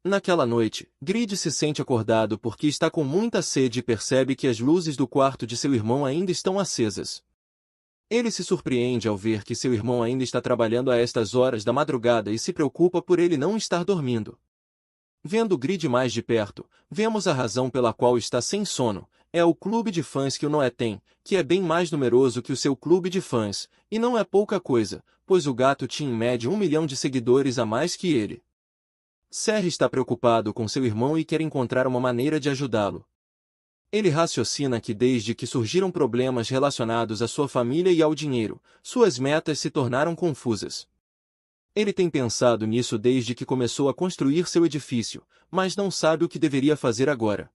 Naquela noite, Grid se sente acordado porque está com muita sede e percebe que as luzes do quarto de seu irmão ainda estão acesas. Ele se surpreende ao ver que seu irmão ainda está trabalhando a estas horas da madrugada e se preocupa por ele não estar dormindo. Vendo Grid mais de perto, vemos a razão pela qual está sem sono. É o clube de fãs que o Noé tem, que é bem mais numeroso que o seu clube de fãs, e não é pouca coisa, pois o gato tinha em média 1 milhão de seguidores a mais que ele. Serry está preocupado com seu irmão e quer encontrar uma maneira de ajudá-lo. Ele raciocina que desde que surgiram problemas relacionados à sua família e ao dinheiro, suas metas se tornaram confusas. Ele tem pensado nisso desde que começou a construir seu edifício, mas não sabe o que deveria fazer agora.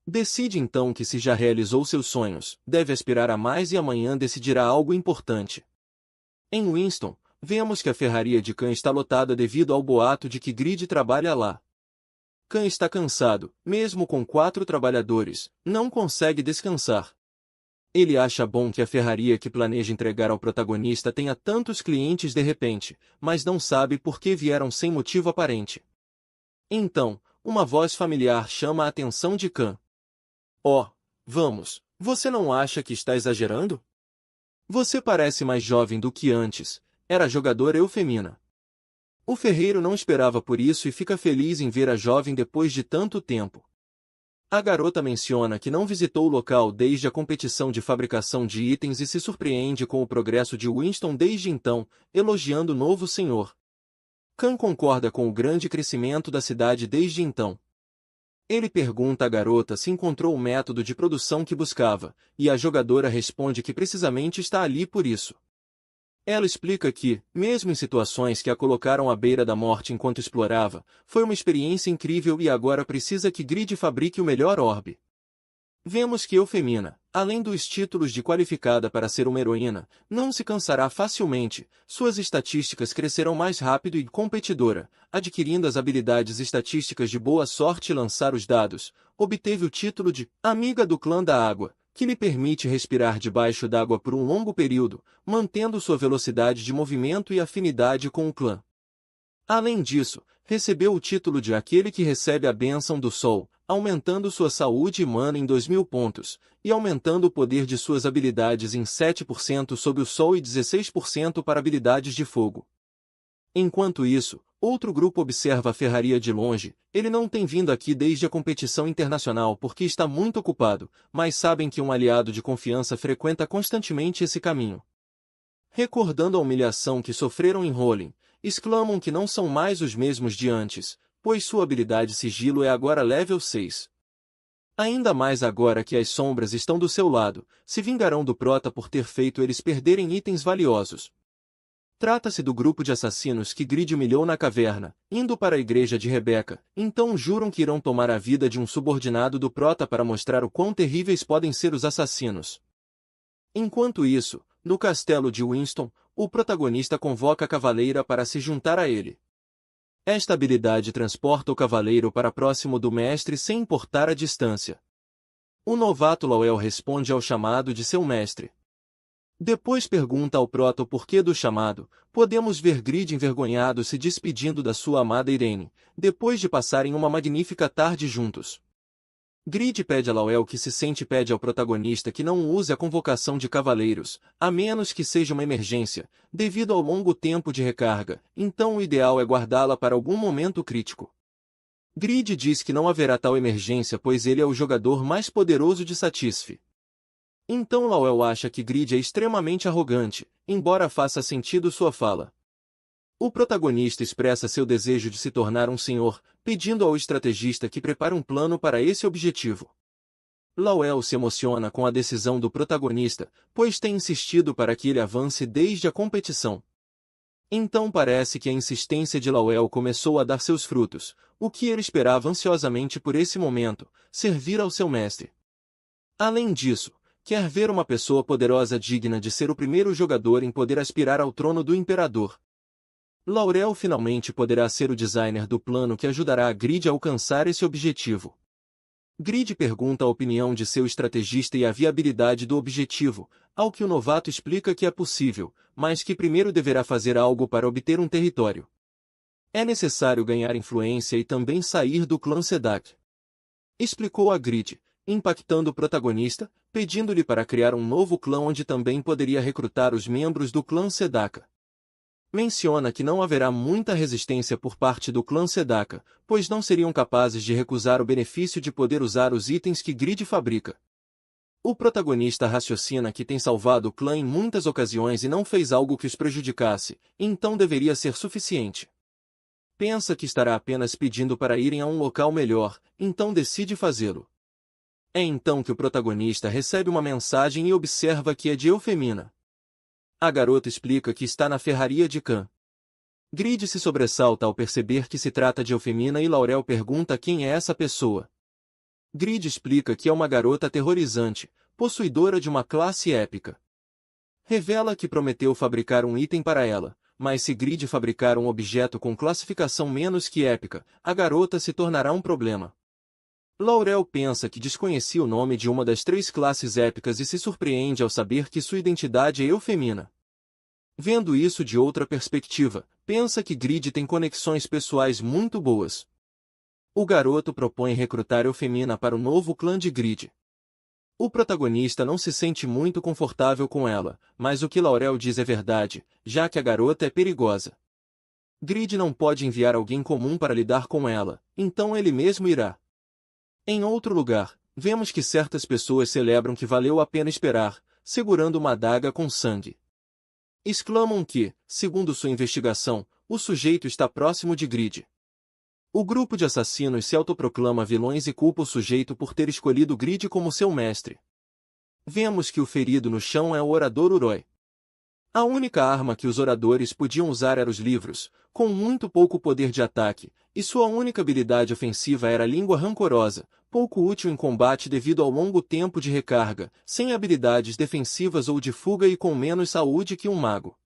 Decide então que se já realizou seus sonhos, deve aspirar a mais e amanhã decidirá algo importante. Em Winston, vemos que a ferraria de Khan está lotada devido ao boato de que Grid trabalha lá. Khan está cansado, mesmo com 4 trabalhadores, não consegue descansar. Ele acha bom que a ferraria que planeja entregar ao protagonista tenha tantos clientes de repente, mas não sabe por que vieram sem motivo aparente. Então, uma voz familiar chama a atenção de Khan. Oh, vamos, você não acha que está exagerando? Você parece mais jovem do que antes, era jogadora Eufemina. O ferreiro não esperava por isso e fica feliz em ver a jovem depois de tanto tempo. A garota menciona que não visitou o local desde a competição de fabricação de itens e se surpreende com o progresso de Winston desde então, elogiando o novo senhor. Khan concorda com o grande crescimento da cidade desde então. Ele pergunta à garota se encontrou o método de produção que buscava, e a jogadora responde que precisamente está ali por isso. Ela explica que, mesmo em situações que a colocaram à beira da morte enquanto explorava, foi uma experiência incrível e agora precisa que Grid fabrique o melhor orbe. Vemos que Eufemina, além dos títulos de qualificada para ser uma heroína, não se cansará facilmente, suas estatísticas crescerão mais rápido e competidora, adquirindo as habilidades estatísticas de boa sorte e lançar os dados, obteve o título de Amiga do Clã da Água, que lhe permite respirar debaixo d'água por um longo período, mantendo sua velocidade de movimento e afinidade com o clã. Além disso, recebeu o título de Aquele que recebe a bênção do Sol, aumentando sua saúde e mana em 2000 pontos, e aumentando o poder de suas habilidades em 7% sob o Sol e 16% para habilidades de fogo. Enquanto isso, outro grupo observa a ferraria de longe. Ele não tem vindo aqui desde a competição internacional porque está muito ocupado, mas sabem que um aliado de confiança frequenta constantemente esse caminho. Recordando a humilhação que sofreram em Rolling, exclamam que não são mais os mesmos de antes, pois sua habilidade sigilo é agora level 6. Ainda mais agora que as sombras estão do seu lado, se vingarão do Prota por ter feito eles perderem itens valiosos. Trata-se do grupo de assassinos que Grid humilhou na caverna, indo para a igreja de Rebecca, então juram que irão tomar a vida de um subordinado do Prota para mostrar o quão terríveis podem ser os assassinos. Enquanto isso, no castelo de Winston, o protagonista convoca a cavaleira para se juntar a ele. Esta habilidade transporta o cavaleiro para próximo do mestre sem importar a distância. O novato Lowell responde ao chamado de seu mestre. Depois pergunta ao Prota o porquê do chamado. Podemos ver Grid envergonhado se despedindo da sua amada Irene, depois de passarem uma magnífica tarde juntos. Grid pede a Lowell que se sente e pede ao protagonista que não use a convocação de cavaleiros, a menos que seja uma emergência, devido ao longo tempo de recarga, então o ideal é guardá-la para algum momento crítico. Grid diz que não haverá tal emergência pois ele é o jogador mais poderoso de Satisfy. Então Lowell acha que Grid é extremamente arrogante, embora faça sentido sua fala. O protagonista expressa seu desejo de se tornar um senhor, pedindo ao estrategista que prepare um plano para esse objetivo. Lowell se emociona com a decisão do protagonista, pois tem insistido para que ele avance desde a competição. Então parece que a insistência de Lowell começou a dar seus frutos, o que ele esperava ansiosamente por esse momento, servir ao seu mestre. Além disso, quer ver uma pessoa poderosa digna de ser o primeiro jogador em poder aspirar ao trono do imperador. Laurel finalmente poderá ser o designer do plano que ajudará a Grid a alcançar esse objetivo. Grid pergunta a opinião de seu estrategista e a viabilidade do objetivo, ao que o novato explica que é possível, mas que primeiro deverá fazer algo para obter um território. É necessário ganhar influência e também sair do clã Sedak. Explicou a Grid, impactando o protagonista, pedindo-lhe para criar um novo clã onde também poderia recrutar os membros do clã Sedaka. Menciona que não haverá muita resistência por parte do clã Sedaka, pois não seriam capazes de recusar o benefício de poder usar os itens que Grid fabrica. O protagonista raciocina que tem salvado o clã em muitas ocasiões e não fez algo que os prejudicasse, então deveria ser suficiente. Pensa que estará apenas pedindo para irem a um local melhor, então decide fazê-lo. É então que o protagonista recebe uma mensagem e observa que é de Eufemina. A garota explica que está na ferraria de Khan. Grid se sobressalta ao perceber que se trata de Eufemina e Laurel pergunta quem é essa pessoa. Grid explica que é uma garota aterrorizante, possuidora de uma classe épica. Revela que prometeu fabricar um item para ela, mas se Grid fabricar um objeto com classificação menos que épica, a garota se tornará um problema. Laurel pensa que desconhecia o nome de uma das 3 classes épicas e se surpreende ao saber que sua identidade é Eufemina. Vendo isso de outra perspectiva, pensa que Grid tem conexões pessoais muito boas. O garoto propõe recrutar Eufemina para o novo clã de Grid. O protagonista não se sente muito confortável com ela, mas o que Laurel diz é verdade, já que a garota é perigosa. Grid não pode enviar alguém comum para lidar com ela, então ele mesmo irá. Em outro lugar, vemos que certas pessoas celebram que valeu a pena esperar, segurando uma adaga com sangue. Exclamam que, segundo sua investigação, o sujeito está próximo de Grid. O grupo de assassinos se autoproclama vilões e culpa o sujeito por ter escolhido Grid como seu mestre. Vemos que o ferido no chão é o orador Uroi. A única arma que os oradores podiam usar era os livros, com muito pouco poder de ataque, e sua única habilidade ofensiva era a língua rancorosa, pouco útil em combate devido ao longo tempo de recarga, sem habilidades defensivas ou de fuga e com menos saúde que um mago.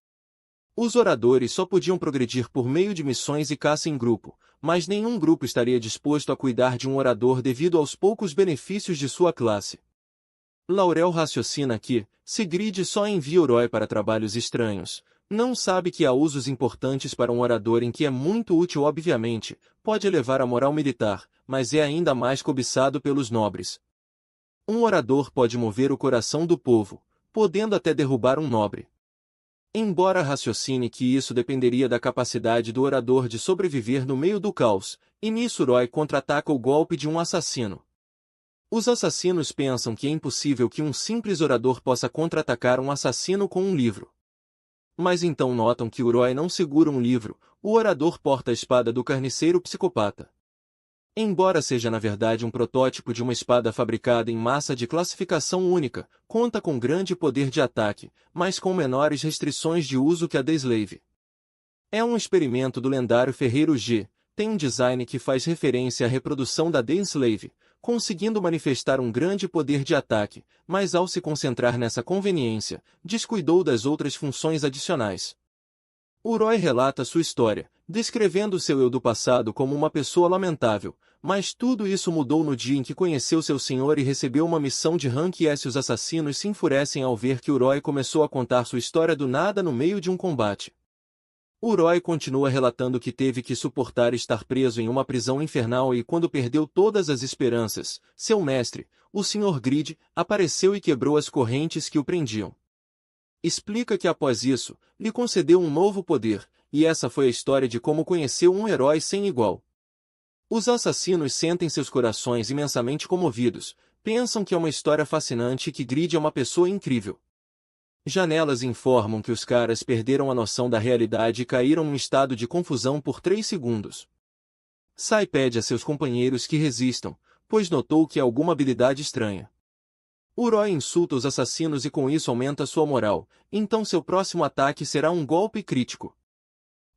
Os oradores só podiam progredir por meio de missões e caça em grupo, mas nenhum grupo estaria disposto a cuidar de um orador devido aos poucos benefícios de sua classe. Laurel raciocina que, se Grid só envia Uroi para trabalhos estranhos, não sabe que há usos importantes para um orador em que é muito útil obviamente, pode elevar a moral militar, mas é ainda mais cobiçado pelos nobres. Um orador pode mover o coração do povo, podendo até derrubar um nobre. Embora raciocine que isso dependeria da capacidade do orador de sobreviver no meio do caos, e nisso Uroi contra-ataca o golpe de um assassino. Os assassinos pensam que é impossível que um simples orador possa contra-atacar um assassino com um livro. Mas então notam que Uroi não segura um livro, o orador porta a espada do carniceiro psicopata. Embora seja na verdade um protótipo de uma espada fabricada em massa de classificação única, conta com grande poder de ataque, mas com menores restrições de uso que a The Slave. É um experimento do lendário ferreiro G, tem um design que faz referência à reprodução da The Slave, conseguindo manifestar um grande poder de ataque, mas ao se concentrar nessa conveniência, descuidou das outras funções adicionais. Uroi relata sua história, descrevendo seu eu do passado como uma pessoa lamentável, mas tudo isso mudou no dia em que conheceu seu senhor e recebeu uma missão de Rank S. Os assassinos se enfurecem ao ver que Uroi começou a contar sua história do nada no meio de um combate. Uroi continua relatando que teve que suportar estar preso em uma prisão infernal e quando perdeu todas as esperanças, seu mestre, o Sr. Grid, apareceu e quebrou as correntes que o prendiam. Explica que após isso, lhe concedeu um novo poder, e essa foi a história de como conheceu um herói sem igual. Os assassinos sentem seus corações imensamente comovidos, pensam que é uma história fascinante e que Grid é uma pessoa incrível. Janelas informam que os caras perderam a noção da realidade e caíram num estado de confusão por 3 segundos. Sai pede a seus companheiros que resistam, pois notou que há alguma habilidade estranha. Uroi insulta os assassinos e com isso aumenta sua moral, então seu próximo ataque será um golpe crítico.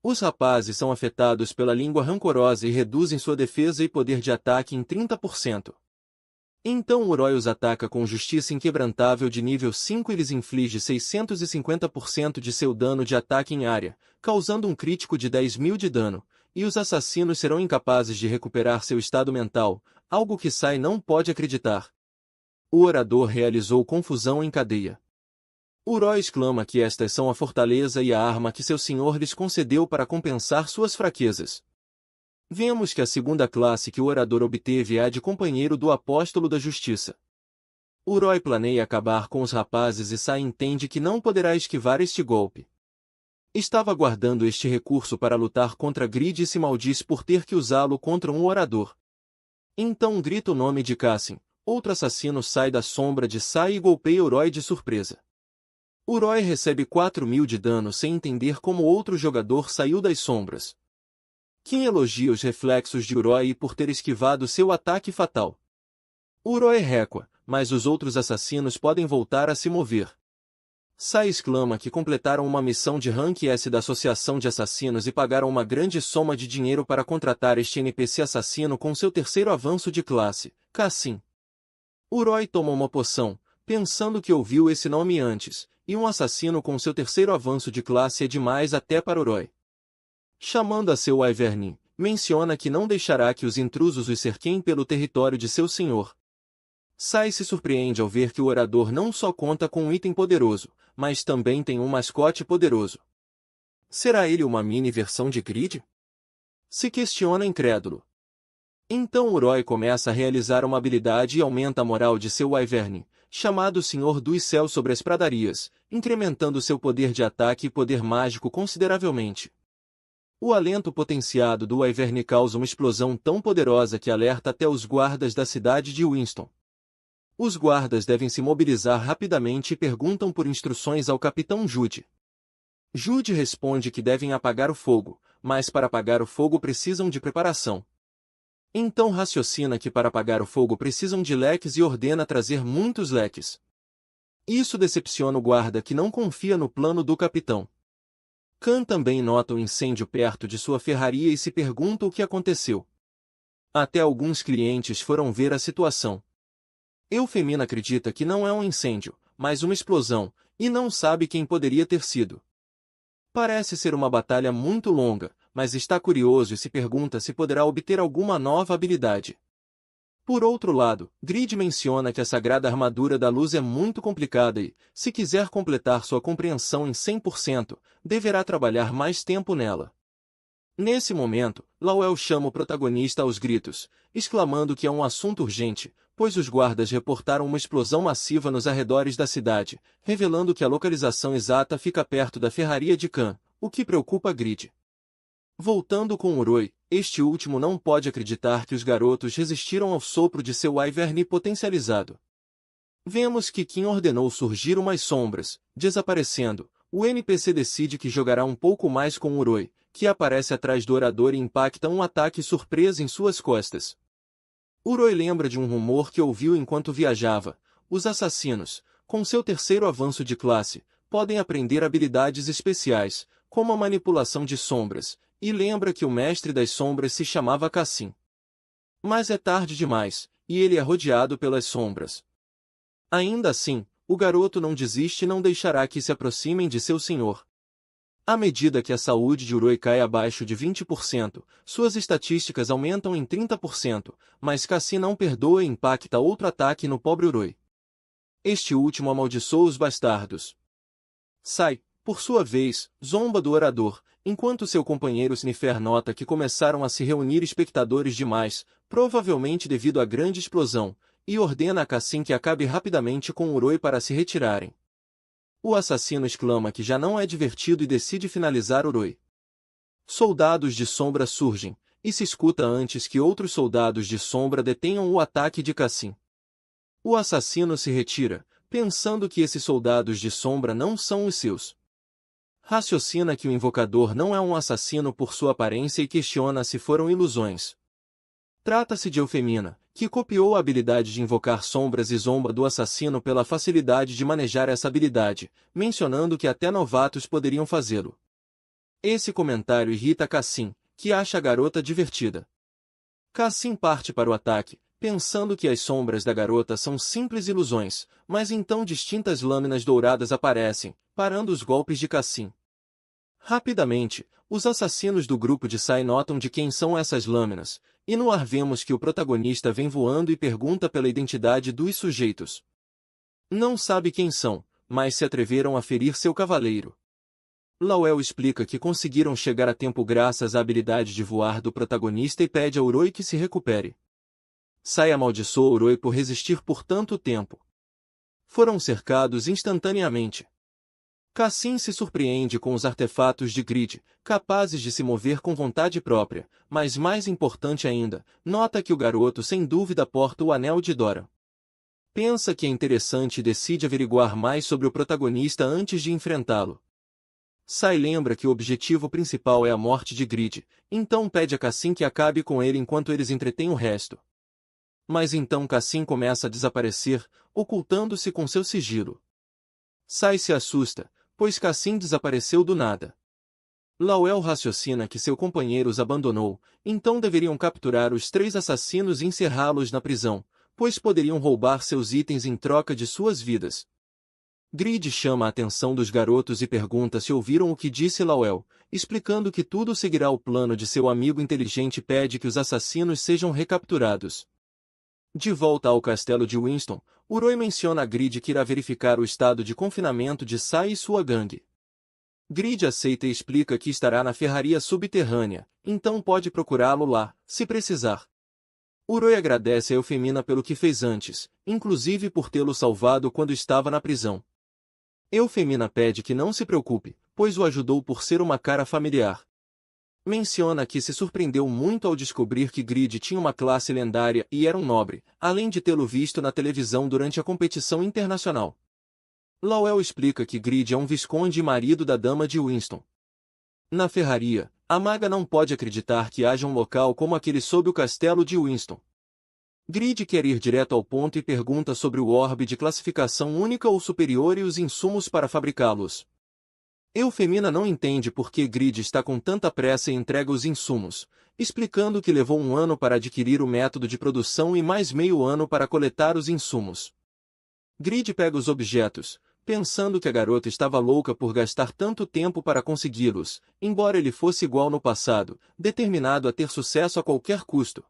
Os rapazes são afetados pela língua rancorosa e reduzem sua defesa e poder de ataque em 30%. Então Uroi os ataca com justiça inquebrantável de nível 5 e lhes inflige 650% de seu dano de ataque em área, causando um crítico de 10.000 de dano, e os assassinos serão incapazes de recuperar seu estado mental, algo que Sai não pode acreditar. O orador realizou confusão em cadeia. Uroi exclama que estas são a fortaleza e a arma que seu senhor lhes concedeu para compensar suas fraquezas. Vemos que a segunda classe que o orador obteve é a de companheiro do apóstolo da justiça. Uroi planeia acabar com os rapazes e Sai entende que não poderá esquivar este golpe. Estava guardando este recurso para lutar contra Grid e se maldiz por ter que usá-lo contra um orador. Então grita o nome de Cassim. Outro assassino sai da sombra de Sai e golpeia Uroi de surpresa. Uroi recebe 4.000 de dano sem entender como outro jogador saiu das sombras. Kim elogia os reflexos de Uroi por ter esquivado seu ataque fatal. Uroi recua, mas os outros assassinos podem voltar a se mover. Sai exclama que completaram uma missão de Rank S da Associação de Assassinos e pagaram uma grande soma de dinheiro para contratar este NPC assassino com seu terceiro avanço de classe, Cassim. Uroi toma uma poção, pensando que ouviu esse nome antes, e um assassino com seu terceiro avanço de classe é demais até para Uroi. Chamando a seu Wyvernin, menciona que não deixará que os intrusos os cerquem pelo território de seu senhor. Sai se surpreende ao ver que o orador não só conta com um item poderoso, mas também tem um mascote poderoso. Será ele uma mini versão de Grid? Se questiona incrédulo. Então Uroi começa a realizar uma habilidade e aumenta a moral de seu Wyvernin, chamado Senhor dos Céus sobre as pradarias, incrementando seu poder de ataque e poder mágico consideravelmente. O alento potenciado do Wyvern causa uma explosão tão poderosa que alerta até os guardas da cidade de Winston. Os guardas devem se mobilizar rapidamente e perguntam por instruções ao Capitão Jude. Jude responde que devem apagar o fogo, mas para apagar o fogo precisam de preparação. Então raciocina que para apagar o fogo precisam de leques e ordena trazer muitos leques. Isso decepciona o guarda que não confia no plano do capitão. Khan também nota o incêndio perto de sua ferraria e se pergunta o que aconteceu. Até alguns clientes foram ver a situação. Eufemina acredita que não é um incêndio, mas uma explosão, e não sabe quem poderia ter sido. Parece ser uma batalha muito longa, mas está curioso e se pergunta se poderá obter alguma nova habilidade. Por outro lado, Grid menciona que a sagrada armadura da luz é muito complicada e, se quiser completar sua compreensão em 100%, deverá trabalhar mais tempo nela. Nesse momento, Lawel chama o protagonista aos gritos, exclamando que é um assunto urgente, pois os guardas reportaram uma explosão massiva nos arredores da cidade, revelando que a localização exata fica perto da ferraria de Khan, o que preocupa Grid. Voltando com Uroi, este último não pode acreditar que os garotos resistiram ao sopro de seu Wyvern potencializado. Vemos que Kim ordenou surgir umas sombras, desaparecendo. O NPC decide que jogará um pouco mais com Uroi, que aparece atrás do orador e impacta um ataque surpresa em suas costas. Uroi lembra de um rumor que ouviu enquanto viajava. Os assassinos, com seu terceiro avanço de classe, podem aprender habilidades especiais, como a manipulação de sombras, e lembra que o mestre das sombras se chamava Cassim. Mas é tarde demais, e ele é rodeado pelas sombras. Ainda assim, o garoto não desiste e não deixará que se aproximem de seu senhor. À medida que a saúde de Uroi cai abaixo de 20%, suas estatísticas aumentam em 30%, mas Cassim não perdoa e impacta outro ataque no pobre Uroi. Este último amaldiçoa os bastardos. Sai, por sua vez, zomba do orador, enquanto seu companheiro Sniffer nota que começaram a se reunir espectadores demais, provavelmente devido à grande explosão, e ordena a Cassim que acabe rapidamente com Uroi para se retirarem. O assassino exclama que já não é divertido e decide finalizar Uroi. Soldados de sombra surgem, e se escuta antes que outros soldados de sombra detenham o ataque de Cassim. O assassino se retira, pensando que esses soldados de sombra não são os seus. Raciocina que o invocador não é um assassino por sua aparência e questiona se foram ilusões. Trata-se de Eufemina, que copiou a habilidade de invocar sombras e zomba do assassino pela facilidade de manejar essa habilidade, mencionando que até novatos poderiam fazê-lo. Esse comentário irrita Cassim, que acha a garota divertida. Cassim parte para o ataque, pensando que as sombras da garota são simples ilusões, mas então distintas lâminas douradas aparecem, parando os golpes de Cassim. Rapidamente, os assassinos do grupo de Sai notam de quem são essas lâminas, e no ar vemos que o protagonista vem voando e pergunta pela identidade dos sujeitos. Não sabe quem são, mas se atreveram a ferir seu cavaleiro. Lawel explica que conseguiram chegar a tempo graças à habilidade de voar do protagonista e pede a Uroi que se recupere. Sai amaldiçoa Uroi por resistir por tanto tempo. Foram cercados instantaneamente. Cassim se surpreende com os artefatos de Grid, capazes de se mover com vontade própria, mas mais importante ainda, nota que o garoto sem dúvida porta o Anel de Dora. Pensa que é interessante e decide averiguar mais sobre o protagonista antes de enfrentá-lo. Sai lembra que o objetivo principal é a morte de Grid, então pede a Cassim que acabe com ele enquanto eles entretêm o resto. Mas então Cassim começa a desaparecer, ocultando-se com seu sigilo. Sai se assusta, pois Cassim desapareceu do nada. Lawel raciocina que seu companheiro os abandonou, então deveriam capturar os 3 assassinos e encerrá-los na prisão, pois poderiam roubar seus itens em troca de suas vidas. Grid chama a atenção dos garotos e pergunta se ouviram o que disse Lawel, explicando que tudo seguirá o plano de seu amigo inteligente e pede que os assassinos sejam recapturados. De volta ao castelo de Winston, Uroi menciona a Grid que irá verificar o estado de confinamento de Sai e sua gangue. Grid aceita e explica que estará na ferraria subterrânea, então pode procurá-lo lá, se precisar. Uroi agradece a Eufemina pelo que fez antes, inclusive por tê-lo salvado quando estava na prisão. Eufemina pede que não se preocupe, pois o ajudou por ser uma cara familiar. Menciona que se surpreendeu muito ao descobrir que Grid tinha uma classe lendária e era um nobre, além de tê-lo visto na televisão durante a competição internacional. Lawel explica que Grid é um visconde e marido da dama de Winston. Na ferraria, a maga não pode acreditar que haja um local como aquele sob o castelo de Winston. Grid quer ir direto ao ponto e pergunta sobre o orbe de classificação única ou superior e os insumos para fabricá-los. Eufemina não entende por que Grid está com tanta pressa e entrega os insumos, explicando que levou 1 ano para adquirir o método de produção e mais meio ano para coletar os insumos. Grid pega os objetos, pensando que a garota estava louca por gastar tanto tempo para consegui-los, embora ele fosse igual no passado, determinado a ter sucesso a qualquer custo.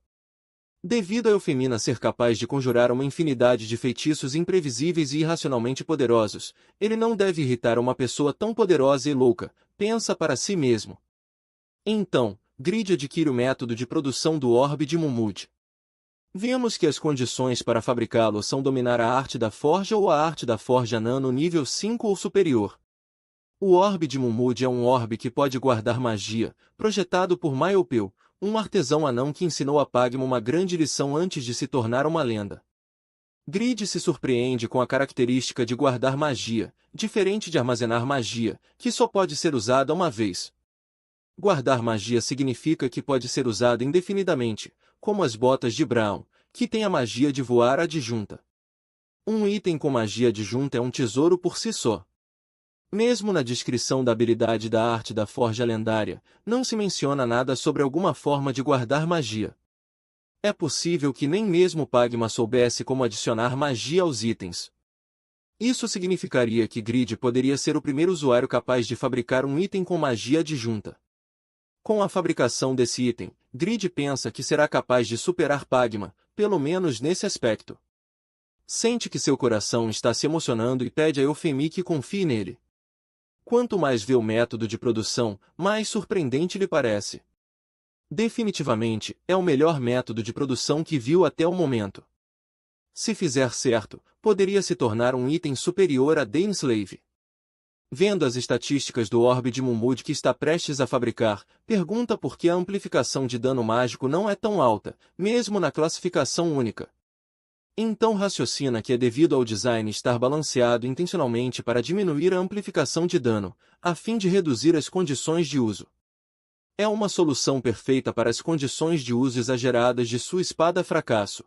Devido a Eufemina ser capaz de conjurar uma infinidade de feitiços imprevisíveis e irracionalmente poderosos, ele não deve irritar uma pessoa tão poderosa e louca, pensa para si mesmo. Então, Grid adquire o método de produção do orbe de Mumud. Vemos que as condições para fabricá-lo são dominar a arte da forja ou a arte da forja anã no nível 5 ou superior. O orbe de Mumud é um orbe que pode guardar magia, projetado por Myopeu, um artesão anão que ensinou a Pagma uma grande lição antes de se tornar uma lenda. Grid se surpreende com a característica de guardar magia, diferente de armazenar magia, que só pode ser usada uma vez. Guardar magia significa que pode ser usada indefinidamente, como as botas de Brown, que tem a magia de voar adjunta. Um item com magia adjunta é um tesouro por si só. Mesmo na descrição da habilidade da arte da forja lendária, não se menciona nada sobre alguma forma de guardar magia. É possível que nem mesmo Pagma soubesse como adicionar magia aos itens. Isso significaria que Grid poderia ser o primeiro usuário capaz de fabricar um item com magia adjunta. Com a fabricação desse item, Grid pensa que será capaz de superar Pagma, pelo menos nesse aspecto. Sente que seu coração está se emocionando e pede a Eufemie que confie nele. Quanto mais vê o método de produção, mais surpreendente lhe parece. Definitivamente, é o melhor método de produção que viu até o momento. Se fizer certo, poderia se tornar um item superior a Dainsleif. Vendo as estatísticas do orbe de Mumud que está prestes a fabricar, pergunta por que a amplificação de dano mágico não é tão alta, mesmo na classificação única. Então raciocina que é devido ao design estar balanceado intencionalmente para diminuir a amplificação de dano, a fim de reduzir as condições de uso. É uma solução perfeita para as condições de uso exageradas de sua espada fracasso.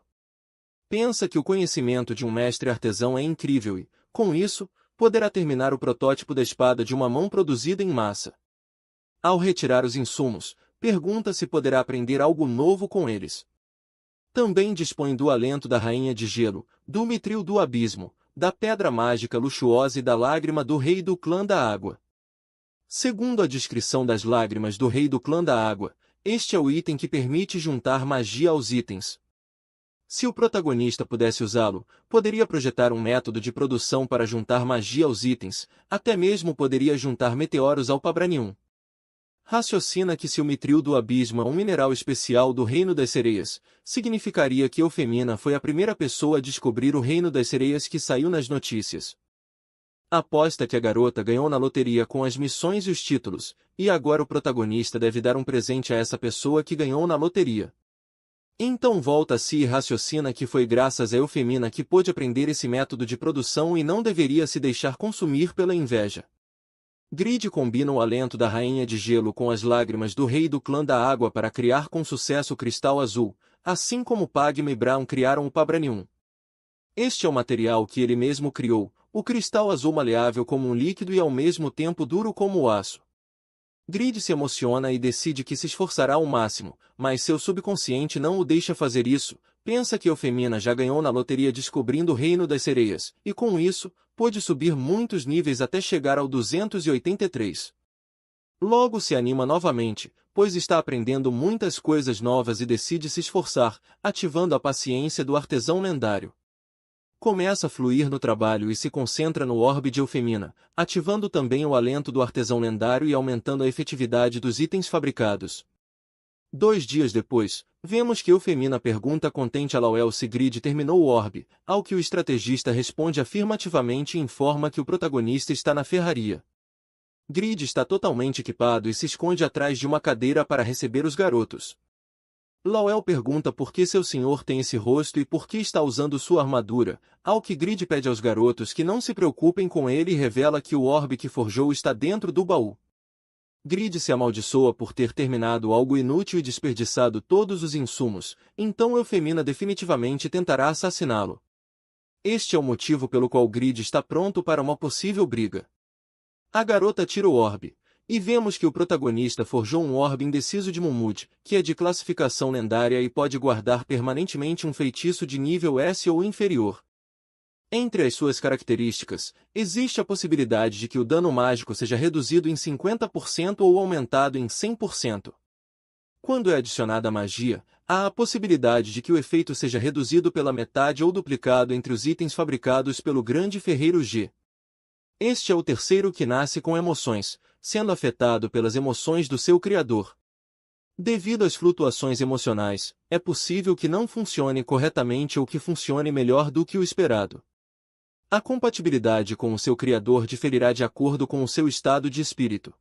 Pensa que o conhecimento de um mestre artesão é incrível e, com isso, poderá terminar o protótipo da espada de uma mão produzida em massa. Ao retirar os insumos, pergunta se poderá aprender algo novo com eles. Também dispõe do alento da Rainha de Gelo, do Mitril do Abismo, da Pedra Mágica Luxuosa e da Lágrima do Rei do Clã da Água. Segundo a descrição das Lágrimas do Rei do Clã da Água, este é o item que permite juntar magia aos itens. Se o protagonista pudesse usá-lo, poderia projetar um método de produção para juntar magia aos itens, até mesmo poderia juntar meteoros ao Pabranium. Raciocina que se o mitril do abismo é um mineral especial do Reino das Sereias, significaria que Eufemina foi a primeira pessoa a descobrir o Reino das Sereias que saiu nas notícias. Aposta que a garota ganhou na loteria com as missões e os títulos, e agora o protagonista deve dar um presente a essa pessoa que ganhou na loteria. Então volta a si e raciocina que foi graças a Eufemina que pôde aprender esse método de produção e não deveria se deixar consumir pela inveja. Grid combina o alento da Rainha de Gelo com as lágrimas do Rei do Clã da Água para criar com sucesso o Cristal Azul, assim como Pagma e Braum criaram o Pabranium. Este é o material que ele mesmo criou, o cristal azul maleável como um líquido e ao mesmo tempo duro como o aço. Grid se emociona e decide que se esforçará ao máximo, mas seu subconsciente não o deixa fazer isso. Pensa que Eufemina já ganhou na loteria descobrindo o Reino das Sereias, e com isso, pôde subir muitos níveis até chegar ao 283. Logo se anima novamente, pois está aprendendo muitas coisas novas e decide se esforçar, ativando a paciência do artesão lendário. Começa a fluir no trabalho e se concentra no orbe de Eufemina, ativando também o alento do artesão lendário e aumentando a efetividade dos itens fabricados. 2 dias depois, vemos que Eufemina pergunta contente a Lawel se Grid terminou o orbe, ao que o estrategista responde afirmativamente e informa que o protagonista está na ferraria. Grid está totalmente equipado e se esconde atrás de uma cadeira para receber os garotos. Lawel pergunta por que seu senhor tem esse rosto e por que está usando sua armadura, ao que Grid pede aos garotos que não se preocupem com ele e revela que o orbe que forjou está dentro do baú. Grid se amaldiçoa por ter terminado algo inútil e desperdiçado todos os insumos, então Eufemina definitivamente tentará assassiná-lo. Este é o motivo pelo qual Grid está pronto para uma possível briga. A garota tira o orbe. E vemos que o protagonista forjou um orbe indeciso de Mumud, que é de classificação lendária e pode guardar permanentemente um feitiço de nível S ou inferior. Entre as suas características, existe a possibilidade de que o dano mágico seja reduzido em 50% ou aumentado em 100%. Quando é adicionada a magia, há a possibilidade de que o efeito seja reduzido pela metade ou duplicado entre os itens fabricados pelo Grande Ferreiro G. Este é o terceiro que nasce com emoções, sendo afetado pelas emoções do seu criador. Devido às flutuações emocionais, é possível que não funcione corretamente ou que funcione melhor do que o esperado. A compatibilidade com o seu criador diferirá de acordo com o seu estado de espírito.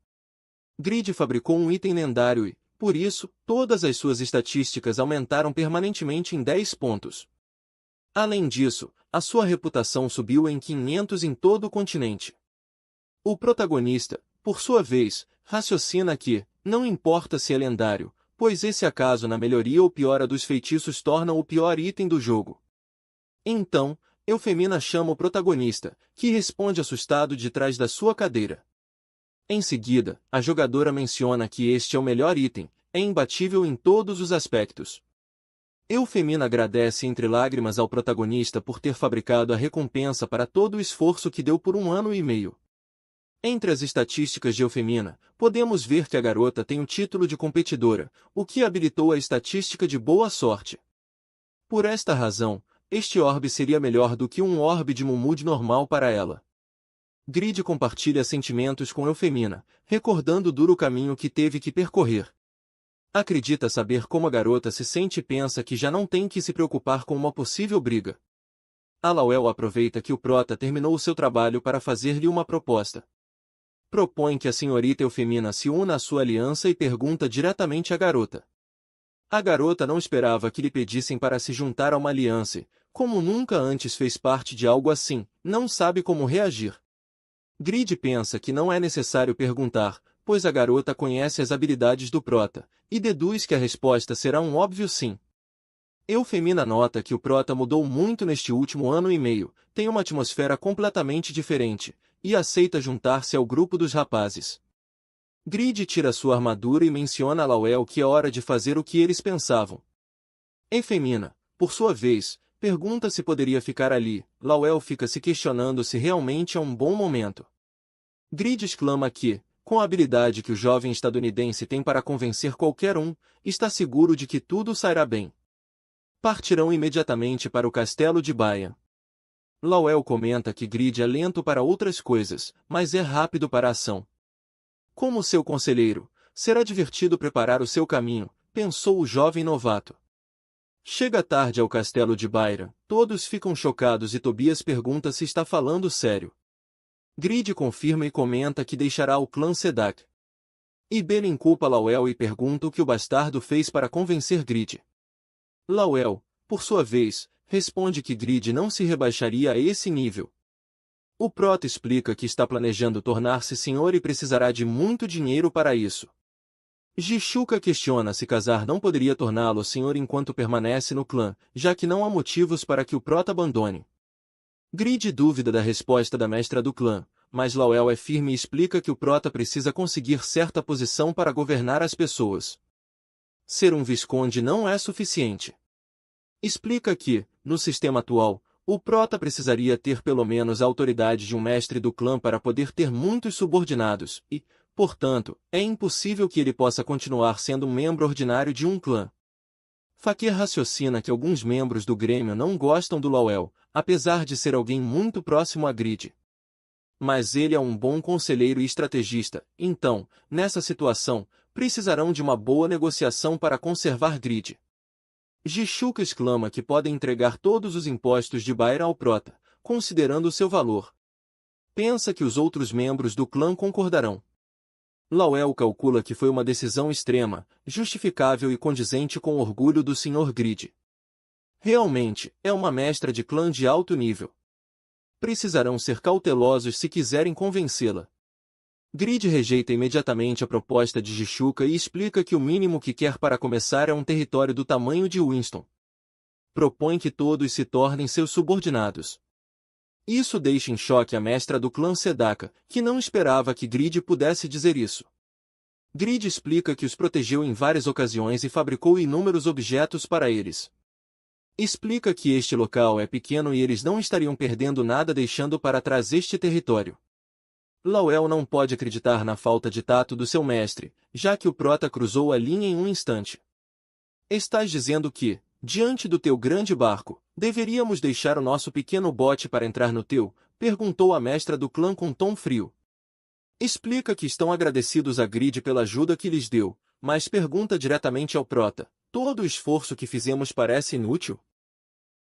Grid fabricou um item lendário e, por isso, todas as suas estatísticas aumentaram permanentemente em 10 pontos. Além disso, a sua reputação subiu em 500 em todo o continente. O protagonista, por sua vez, raciocina que, não importa se é lendário, pois esse acaso na melhoria ou piora dos feitiços torna o pior item do jogo. Então, Eufemina chama o protagonista, que responde assustado de trás da sua cadeira. Em seguida, a jogadora menciona que este é o melhor item, é imbatível em todos os aspectos. Eufemina agradece entre lágrimas ao protagonista por ter fabricado a recompensa para todo o esforço que deu por 1 ano e meio. Entre as estatísticas de Eufemina, podemos ver que a garota tem o título de competidora, o que habilitou a estatística de boa sorte. Por esta razão, este orbe seria melhor do que um orbe de Mumud normal para ela. Grid compartilha sentimentos com Eufemina, recordando o duro caminho que teve que percorrer. Acredita saber como a garota se sente e pensa que já não tem que se preocupar com uma possível briga. Lawel aproveita que o prota terminou o seu trabalho para fazer-lhe uma proposta. Propõe que a senhorita Eufemina se una à sua aliança e pergunta diretamente à garota. A garota não esperava que lhe pedissem para se juntar a uma aliança e, como nunca antes fez parte de algo assim, não sabe como reagir. Grid pensa que não é necessário perguntar, pois a garota conhece as habilidades do prota, e deduz que a resposta será um óbvio sim. Eufemina nota que o prota mudou muito neste último ano e meio, tem uma atmosfera completamente diferente, e aceita juntar-se ao grupo dos rapazes. Grid tira sua armadura e menciona a Lawel que é hora de fazer o que eles pensavam. Eufemina, por sua vez, pergunta se poderia ficar ali. Lawel fica se questionando se realmente é um bom momento. Grid exclama que, com a habilidade que o jovem estadunidense tem para convencer qualquer um, está seguro de que tudo sairá bem. Partirão imediatamente para o castelo de Baia. Lawel comenta que Grid é lento para outras coisas, mas é rápido para a ação. Como seu conselheiro, será divertido preparar o seu caminho, pensou o jovem novato. Chega tarde ao castelo de Baira, todos ficam chocados e Tobias pergunta se está falando sério. Grid confirma e comenta que deixará o clã Sedak. Ibelin culpa Lawel e pergunta o que o bastardo fez para convencer Grid. Lawel, por sua vez, responde que Grid não se rebaixaria a esse nível. O Prota explica que está planejando tornar-se senhor e precisará de muito dinheiro para isso. Jishuka questiona se casar não poderia torná-lo senhor enquanto permanece no clã, já que não há motivos para que o Prota abandone. Grid duvida da resposta da mestra do clã, mas Lawel é firme e explica que o Prota precisa conseguir certa posição para governar as pessoas. Ser um visconde não é suficiente. Explica que, no sistema atual, o Prota precisaria ter pelo menos a autoridade de um mestre do clã para poder ter muitos subordinados e, portanto, é impossível que ele possa continuar sendo um membro ordinário de um clã. Fakir raciocina que alguns membros do Grêmio não gostam do Lawel, apesar de ser alguém muito próximo a Grid. Mas ele é um bom conselheiro e estrategista, então, nessa situação, precisarão de uma boa negociação para conservar Grid. Jishuka exclama que podem entregar todos os impostos de Baira ao Prota, considerando seu valor. Pensa que os outros membros do clã concordarão. Lawel calcula que foi uma decisão extrema, justificável e condizente com o orgulho do Sr. Grid. Realmente, é uma mestra de clã de alto nível. Precisarão ser cautelosos se quiserem convencê-la. Grid rejeita imediatamente a proposta de Jishuka e explica que o mínimo que quer para começar é um território do tamanho de Winston. Propõe que todos se tornem seus subordinados. Isso deixa em choque a mestra do clã Sedaka, que não esperava que Grid pudesse dizer isso. Grid explica que os protegeu em várias ocasiões e fabricou inúmeros objetos para eles. Explica que este local é pequeno e eles não estariam perdendo nada deixando para trás este território. Lawel não pode acreditar na falta de tato do seu mestre, já que o Prota cruzou a linha em um instante. Estás dizendo que, diante do teu grande barco, deveríamos deixar o nosso pequeno bote para entrar no teu? Perguntou a mestra do clã com tom frio. Explica que estão agradecidos a Grid pela ajuda que lhes deu, mas pergunta diretamente ao Prota: todo o esforço que fizemos parece inútil?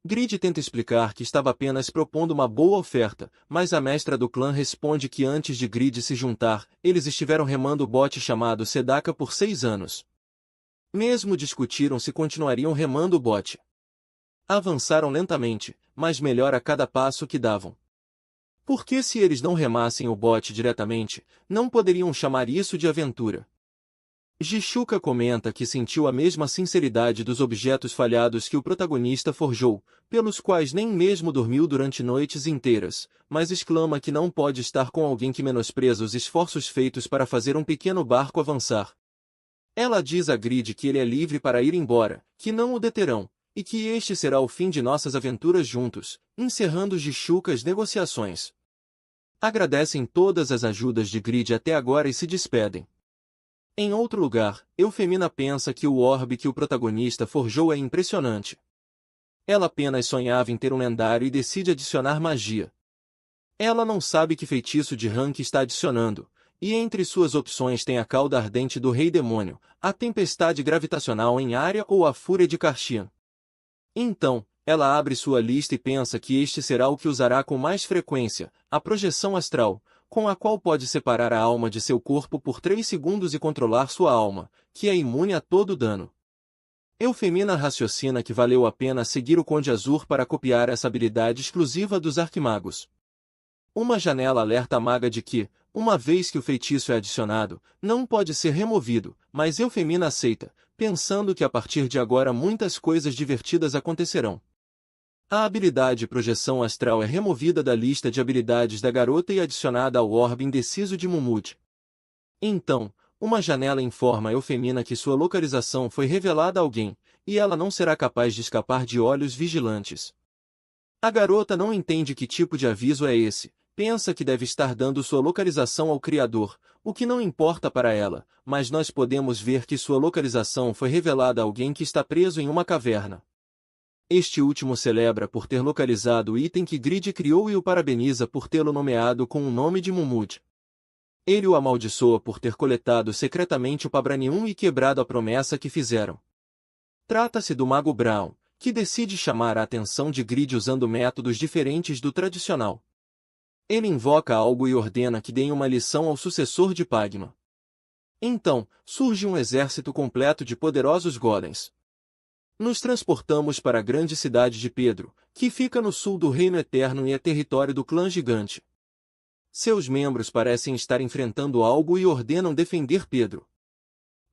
Grid tenta explicar que estava apenas propondo uma boa oferta, mas a mestra do clã responde que antes de Grid se juntar, eles estiveram remando o bote chamado Sedaka por 6 anos. Mesmo discutiram se continuariam remando o bote. Avançaram lentamente, mas melhor a cada passo que davam. Porque se eles não remassem o bote diretamente, não poderiam chamar isso de aventura. Jishuka comenta que sentiu a mesma sinceridade dos objetos falhados que o protagonista forjou, pelos quais nem mesmo dormiu durante noites inteiras, mas exclama que não pode estar com alguém que menospreza os esforços feitos para fazer um pequeno barco avançar. Ela diz a Grid que ele é livre para ir embora, que não o deterão, e que este será o fim de nossas aventuras juntos, encerrando Jishuka as negociações. Agradecem todas as ajudas de Grid até agora e se despedem. Em outro lugar, Eufemina pensa que o orbe que o protagonista forjou é impressionante. Ela apenas sonhava em ter um lendário e decide adicionar magia. Ela não sabe que feitiço de rank está adicionando, e entre suas opções tem a cauda ardente do Rei Demônio, a tempestade gravitacional em área ou a fúria de Kartian. Então, ela abre sua lista e pensa que este será o que usará com mais frequência, a projeção astral, com a qual pode separar a alma de seu corpo por 3 segundos e controlar sua alma, que é imune a todo dano. Eufemina raciocina que valeu a pena seguir o Conde Azur para copiar essa habilidade exclusiva dos arquimagos. Uma janela alerta a maga de que, uma vez que o feitiço é adicionado, não pode ser removido, mas Eufemina aceita, pensando que a partir de agora muitas coisas divertidas acontecerão. A habilidade Projeção Astral é removida da lista de habilidades da garota e adicionada ao orbe indeciso de Mumud. Então, uma janela informa a Eufemina que sua localização foi revelada a alguém, e ela não será capaz de escapar de olhos vigilantes. A garota não entende que tipo de aviso é esse, pensa que deve estar dando sua localização ao Criador, o que não importa para ela, mas nós podemos ver que sua localização foi revelada a alguém que está preso em uma caverna. Este último celebra por ter localizado o item que Grid criou e o parabeniza por tê-lo nomeado com o nome de Mumud. Ele o amaldiçoa por ter coletado secretamente o Pabranium e quebrado a promessa que fizeram. Trata-se do Mago Brown, que decide chamar a atenção de Grid usando métodos diferentes do tradicional. Ele invoca algo e ordena que deem uma lição ao sucessor de Pagma. Então, surge um exército completo de poderosos golems. Nos transportamos para a grande cidade de Pedro, que fica no sul do Reino Eterno e é território do clã gigante. Seus membros parecem estar enfrentando algo e ordenam defender Pedro.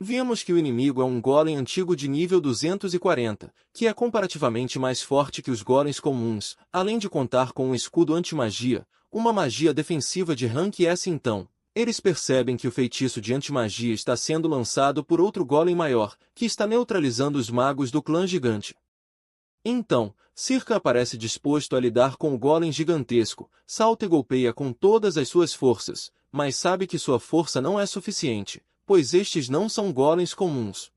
Vemos que o inimigo é um golem antigo de nível 240, que é comparativamente mais forte que os golems comuns, além de contar com um escudo anti-magia, uma magia defensiva de rank S. Então, eles percebem que o feitiço de anti-magia está sendo lançado por outro golem maior, que está neutralizando os magos do clã gigante. Então, Circa aparece disposto a lidar com o golem gigantesco, salta e golpeia com todas as suas forças, mas sabe que sua força não é suficiente, pois estes não são golems comuns.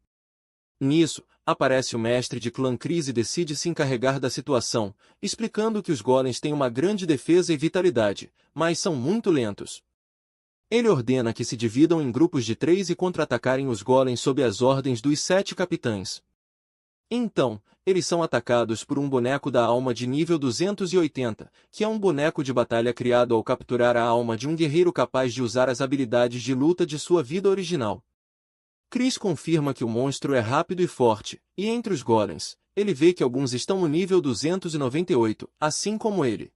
Nisso, aparece o mestre de clã Cris e decide se encarregar da situação, explicando que os golems têm uma grande defesa e vitalidade, mas são muito lentos. Ele ordena que se dividam em grupos de 3 e contra-atacarem os golems sob as ordens dos 7 capitães. Então, eles são atacados por um boneco da alma de nível 280, que é um boneco de batalha criado ao capturar a alma de um guerreiro capaz de usar as habilidades de luta de sua vida original. Chris confirma que o monstro é rápido e forte, e entre os golems, ele vê que alguns estão no nível 298, assim como ele.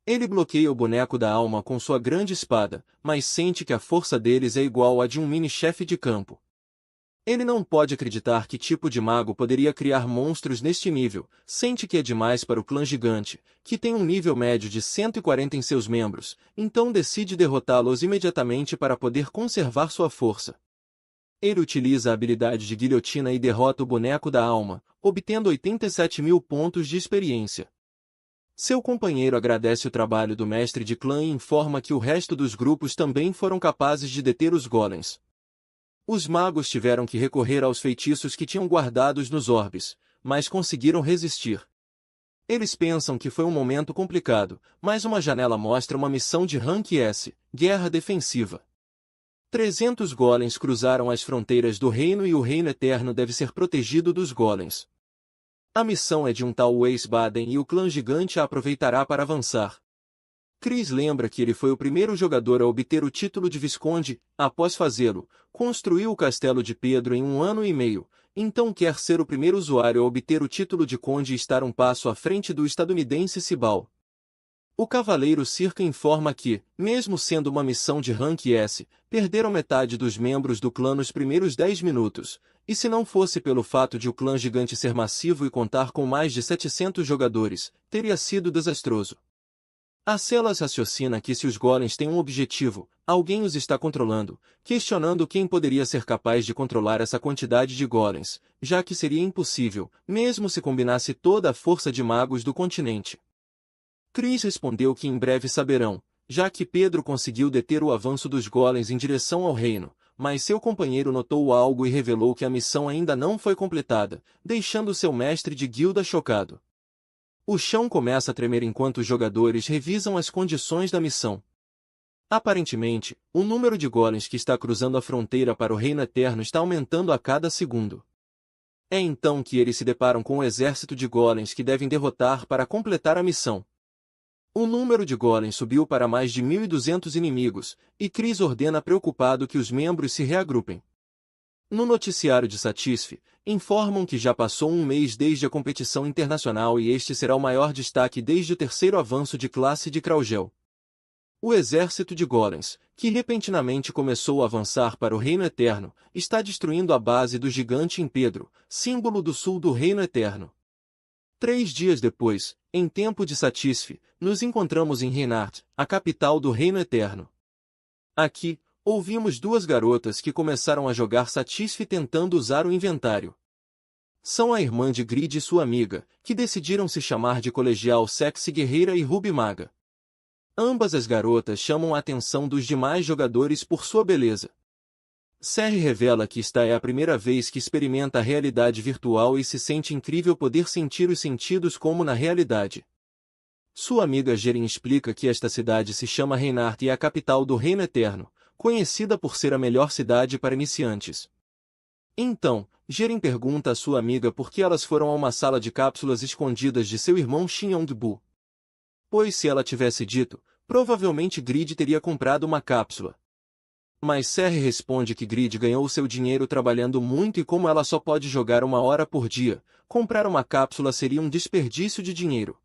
Ele bloqueia o boneco da alma com sua grande espada, mas sente que a força deles é igual à de um mini-chefe de campo. Ele não pode acreditar que tipo de mago poderia criar monstros neste nível, sente que é demais para o clã gigante, que tem um nível médio de 140 em seus membros, então decide derrotá-los imediatamente para poder conservar sua força. Ele utiliza a habilidade de guilhotina e derrota o boneco da alma, obtendo 87.000 pontos de experiência. Seu companheiro agradece o trabalho do mestre de clã e informa que o resto dos grupos também foram capazes de deter os golems. Os magos tiveram que recorrer aos feitiços que tinham guardados nos orbes, mas conseguiram resistir. Eles pensam que foi um momento complicado, mas uma janela mostra uma missão de rank S, Guerra Defensiva. 300 golems cruzaram as fronteiras do reino e o Reino Eterno deve ser protegido dos golems. A missão é de um tal Wiesbaden e o clã gigante a aproveitará para avançar. Chris lembra que ele foi o primeiro jogador a obter o título de Visconde, após fazê-lo, construiu o castelo de Pedro em 1 ano e meio, então quer ser o primeiro usuário a obter o título de Conde e estar um passo à frente do estadunidense Cibal. O cavaleiro Circa informa que, mesmo sendo uma missão de rank S, perderam metade dos membros do clã nos primeiros 10 minutos, e se não fosse pelo fato de o clã gigante ser massivo e contar com mais de 700 jogadores, teria sido desastroso. A Celas raciocina que se os golems têm um objetivo, alguém os está controlando, questionando quem poderia ser capaz de controlar essa quantidade de golems, já que seria impossível, mesmo se combinasse toda a força de magos do continente. Chris respondeu que em breve saberão, já que Pedro conseguiu deter o avanço dos golems em direção ao reino, mas seu companheiro notou algo e revelou que a missão ainda não foi completada, deixando seu mestre de guilda chocado. O chão começa a tremer enquanto os jogadores revisam as condições da missão. Aparentemente, o número de golems que está cruzando a fronteira para o Reino Eterno está aumentando a cada segundo. É então que eles se deparam com um exército de golems que devem derrotar para completar a missão. O número de golems subiu para mais de 1.200 inimigos, e Chris ordena preocupado que os membros se reagrupem. No noticiário de Satisfy, informam que já passou um mês desde a competição internacional e este será o maior destaque desde o terceiro avanço de classe de Kraugel. O exército de golems, que repentinamente começou a avançar para o Reino Eterno, está destruindo a base do gigante em Pedro, símbolo do sul do Reino Eterno. 3 dias depois, em tempo de Satisfy, nos encontramos em Reinhardt, a capital do Reino Eterno. Aqui, ouvimos 2 garotas que começaram a jogar Satisfy tentando usar o inventário. São a irmã de Grid e sua amiga, que decidiram se chamar de colegial Sexy Guerreira e Ruby Maga. Ambas as garotas chamam a atenção dos demais jogadores por sua beleza. Serri revela que esta é a primeira vez que experimenta a realidade virtual e se sente incrível poder sentir os sentidos como na realidade. Sua amiga Jerin explica que esta cidade se chama Reinhardt e é a capital do Reino Eterno, conhecida por ser a melhor cidade para iniciantes. Então, Jerin pergunta à sua amiga por que elas foram a uma sala de cápsulas escondidas de seu irmão Shin Yong-bu. Pois se ela tivesse dito, provavelmente Grid teria comprado uma cápsula. Mas Serri responde que Grid ganhou seu dinheiro trabalhando muito e como ela só pode jogar 1 hora por dia, comprar uma cápsula seria um desperdício de dinheiro.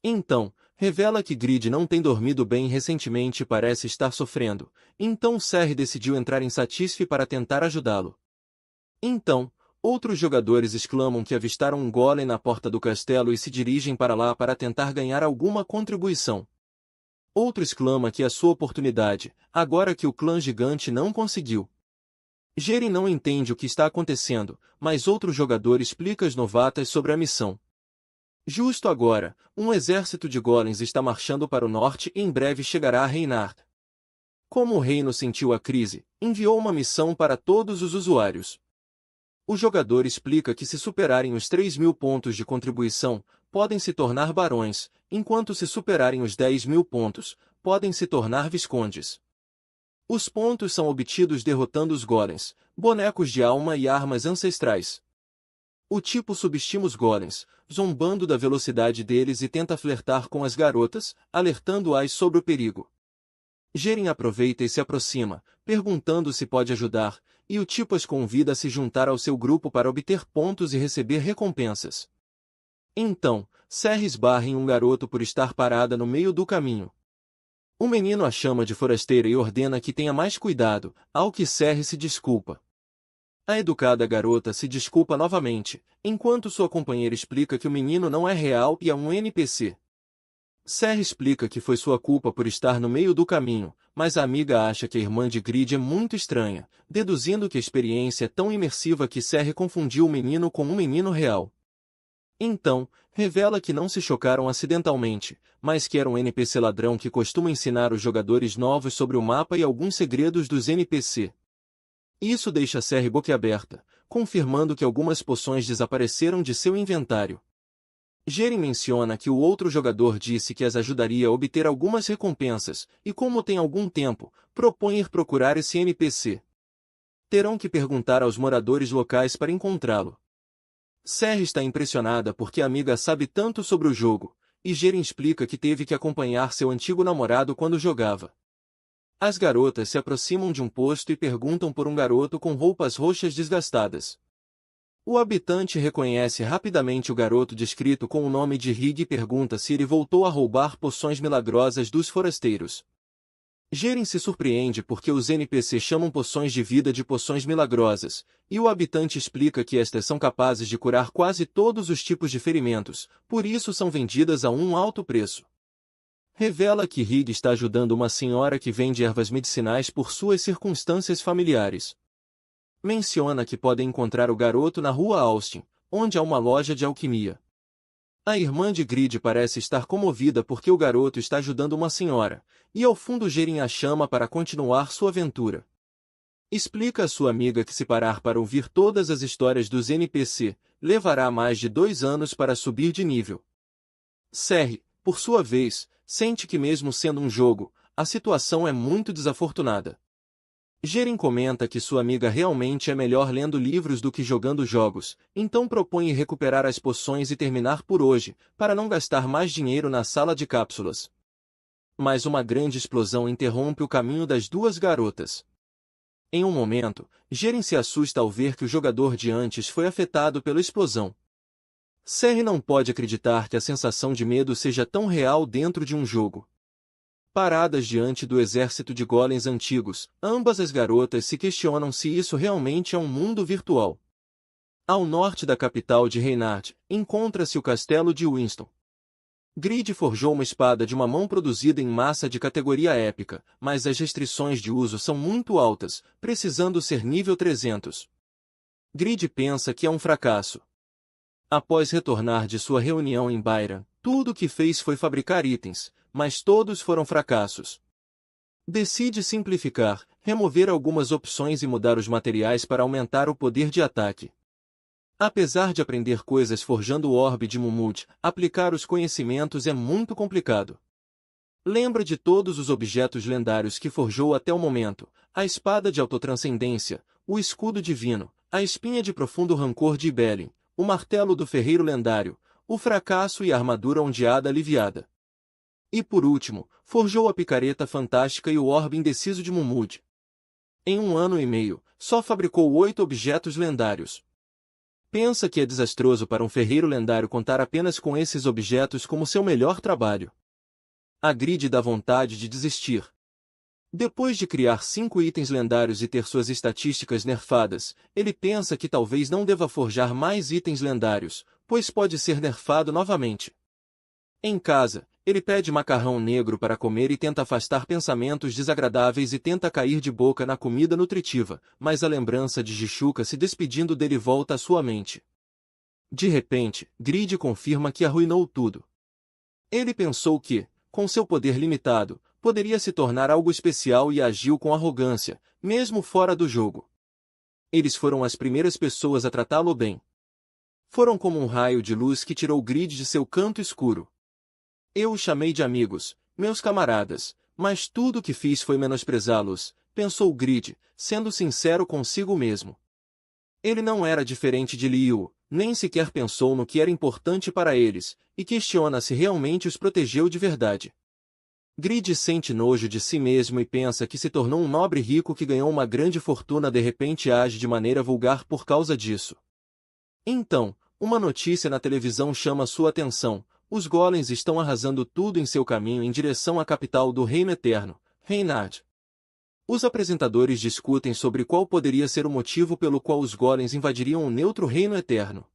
Então, revela que Grid não tem dormido bem recentemente e parece estar sofrendo, então Serri decidiu entrar em Satisfy para tentar ajudá-lo. Então, outros jogadores exclamam que avistaram um golem na porta do castelo e se dirigem para lá para tentar ganhar alguma contribuição. Outro exclama que é sua oportunidade, agora que o clã gigante não conseguiu. Jerin não entende o que está acontecendo, mas outro jogador explica às novatas sobre a missão. Justo agora, um exército de golems está marchando para o norte e em breve chegará a Reinhardt. Como o reino sentiu a crise, enviou uma missão para todos os usuários. O jogador explica que se superarem os 3.000 pontos de contribuição, podem se tornar barões, enquanto se superarem os 10.000 pontos, podem se tornar viscondes. Os pontos são obtidos derrotando os golems, bonecos de alma e armas ancestrais. O tipo subestima os golems, zombando da velocidade deles e tenta flertar com as garotas, alertando-as sobre o perigo. Jerin aproveita e se aproxima, perguntando se pode ajudar, e o tipo as convida a se juntar ao seu grupo para obter pontos e receber recompensas. Então, Serri esbarra em um garoto por estar parada no meio do caminho. O menino a chama de forasteira e ordena que tenha mais cuidado, ao que Serri se desculpa. A educada garota se desculpa novamente, enquanto sua companheira explica que o menino não é real e é um NPC. Serri explica que foi sua culpa por estar no meio do caminho, mas a amiga acha que a irmã de Grid é muito estranha, deduzindo que a experiência é tão imersiva que Serri confundiu o menino com um menino real. Então, revela que não se chocaram acidentalmente, mas que era um NPC ladrão que costuma ensinar os jogadores novos sobre o mapa e alguns segredos dos NPC. Isso deixa Serri boquiaberta, confirmando que algumas poções desapareceram de seu inventário. Jerin menciona que o outro jogador disse que as ajudaria a obter algumas recompensas, e como tem algum tempo, propõe ir procurar esse NPC. Terão que perguntar aos moradores locais para encontrá-lo. Serri está impressionada porque a amiga sabe tanto sobre o jogo, e Jerin explica que teve que acompanhar seu antigo namorado quando jogava. As garotas se aproximam de um posto e perguntam por um garoto com roupas roxas desgastadas. O habitante reconhece rapidamente o garoto descrito com o nome de Rig e pergunta se ele voltou a roubar poções milagrosas dos forasteiros. Jerin se surpreende porque os NPC chamam poções de vida de poções milagrosas, e o habitante explica que estas são capazes de curar quase todos os tipos de ferimentos, por isso são vendidas a um alto preço. Revela que Rig está ajudando uma senhora que vende ervas medicinais por suas circunstâncias familiares. Menciona que podem encontrar o garoto na rua Austin, onde há uma loja de alquimia. A irmã de Grid parece estar comovida porque o garoto está ajudando uma senhora, e ao fundo Jerin a chama para continuar sua aventura. Explica a sua amiga que se parar para ouvir todas as histórias dos NPC, levará mais de 2 anos para subir de nível. Serri, por sua vez, sente que mesmo sendo um jogo, a situação é muito desafortunada. Jerin comenta que sua amiga realmente é melhor lendo livros do que jogando jogos, então propõe recuperar as poções e terminar por hoje, para não gastar mais dinheiro na sala de cápsulas. Mas uma grande explosão interrompe o caminho das duas garotas. Em um momento, Jerin se assusta ao ver que o jogador de antes foi afetado pela explosão. Serri não pode acreditar que a sensação de medo seja tão real dentro de um jogo. Paradas diante do exército de golems antigos, ambas as garotas se questionam se isso realmente é um mundo virtual. Ao norte da capital de Reinhardt, encontra-se o castelo de Winston. Grid forjou uma espada de uma mão produzida em massa de categoria épica, mas as restrições de uso são muito altas, precisando ser nível 300. Grid pensa que é um fracasso. Após retornar de sua reunião em Byron, tudo o que fez foi fabricar itens, mas todos foram fracassos. Decide simplificar, remover algumas opções e mudar os materiais para aumentar o poder de ataque. Apesar de aprender coisas forjando o orbe de Mumut, aplicar os conhecimentos é muito complicado. Lembra de todos os objetos lendários que forjou até o momento: a espada de autotranscendência, o escudo divino, a espinha de profundo rancor de Ibelin, o martelo do ferreiro lendário, o fracasso e a armadura ondeada aliviada. E por último, forjou a picareta fantástica e o orbe indeciso de Mumut. Em 1 ano e meio, só fabricou 8 objetos lendários. Pensa que é desastroso para um ferreiro lendário contar apenas com esses objetos como seu melhor trabalho. A Grid dá vontade de desistir. Depois de criar 5 itens lendários e ter suas estatísticas nerfadas, ele pensa que talvez não deva forjar mais itens lendários, pois pode ser nerfado novamente. Em casa, ele pede macarrão negro para comer e tenta afastar pensamentos desagradáveis e tenta cair de boca na comida nutritiva, mas a lembrança de Jichuca se despedindo dele volta à sua mente. De repente, Grid confirma que arruinou tudo. Ele pensou que, com seu poder limitado, poderia se tornar algo especial e agiu com arrogância, mesmo fora do jogo. Eles foram as primeiras pessoas a tratá-lo bem. Foram como um raio de luz que tirou Grid de seu canto escuro. Eu os chamei de amigos, meus camaradas, mas tudo o que fiz foi menosprezá-los, pensou Grid, sendo sincero consigo mesmo. Ele não era diferente de Liu, nem sequer pensou no que era importante para eles, e questiona se realmente os protegeu de verdade. Grid sente nojo de si mesmo e pensa que se tornou um nobre rico que ganhou uma grande fortuna de repente age de maneira vulgar por causa disso. Então, uma notícia na televisão chama sua atenção: os golems estão arrasando tudo em seu caminho em direção à capital do Reino Eterno, Reinhard. Os apresentadores discutem sobre qual poderia ser o motivo pelo qual os golems invadiriam o neutro Reino Eterno.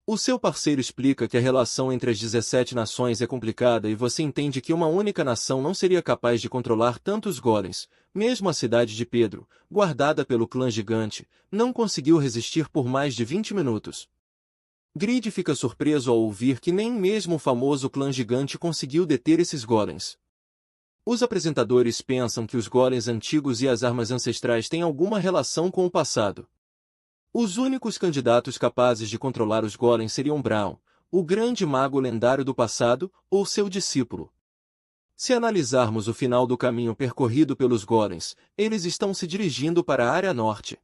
O seu parceiro explica que a relação entre as 17 nações é complicada e você entende que uma única nação não seria capaz de controlar tantos golems. Mesmo a cidade de Pedro, guardada pelo clã gigante, não conseguiu resistir por mais de 20 minutos. Grid fica surpreso ao ouvir que nem mesmo o famoso clã gigante conseguiu deter esses golems. Os apresentadores pensam que os golems antigos e as armas ancestrais têm alguma relação com o passado. Os únicos candidatos capazes de controlar os golems seriam Braum, o grande mago lendário do passado, ou seu discípulo. Se analisarmos o final do caminho percorrido pelos golems, eles estão se dirigindo para a área norte.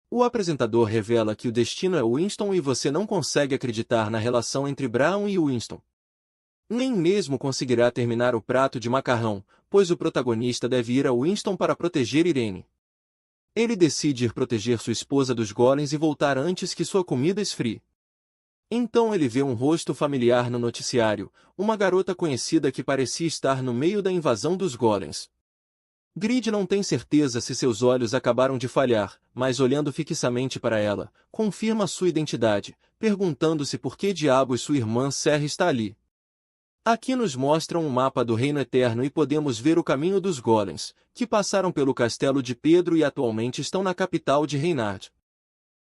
O apresentador revela que o destino é Winston e você não consegue acreditar na relação entre Braum e Winston. Nem mesmo conseguirá terminar o prato de macarrão, pois o protagonista deve ir a Winston para proteger Irene. Ele decide ir proteger sua esposa dos golems e voltar antes que sua comida esfrie. Então ele vê um rosto familiar no noticiário, uma garota conhecida que parecia estar no meio da invasão dos golems. Grid não tem certeza se seus olhos acabaram de falhar, mas olhando fixamente para ela, confirma sua identidade, perguntando-se por que diabos sua irmã Serra está ali. Aqui nos mostram um mapa do Reino Eterno e podemos ver o caminho dos golems, que passaram pelo castelo de Pedro e atualmente estão na capital de Reinhard.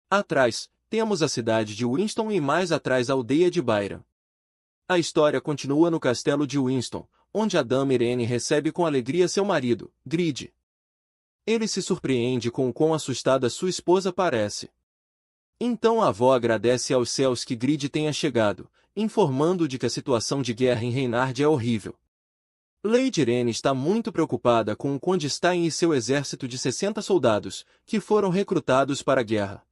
Atrás, temos a cidade de Winston e mais atrás a aldeia de Byron. A história continua no castelo de Winston, onde a dama Irene recebe com alegria seu marido, Grid. Ele se surpreende com o quão assustada sua esposa parece. Então a avó agradece aos céus que Grid tenha chegado, informando de que a situação de guerra em Reinhard é horrível. Lady Irene está muito preocupada com o Conde Stein e seu exército de 60 soldados, que foram recrutados para a guerra.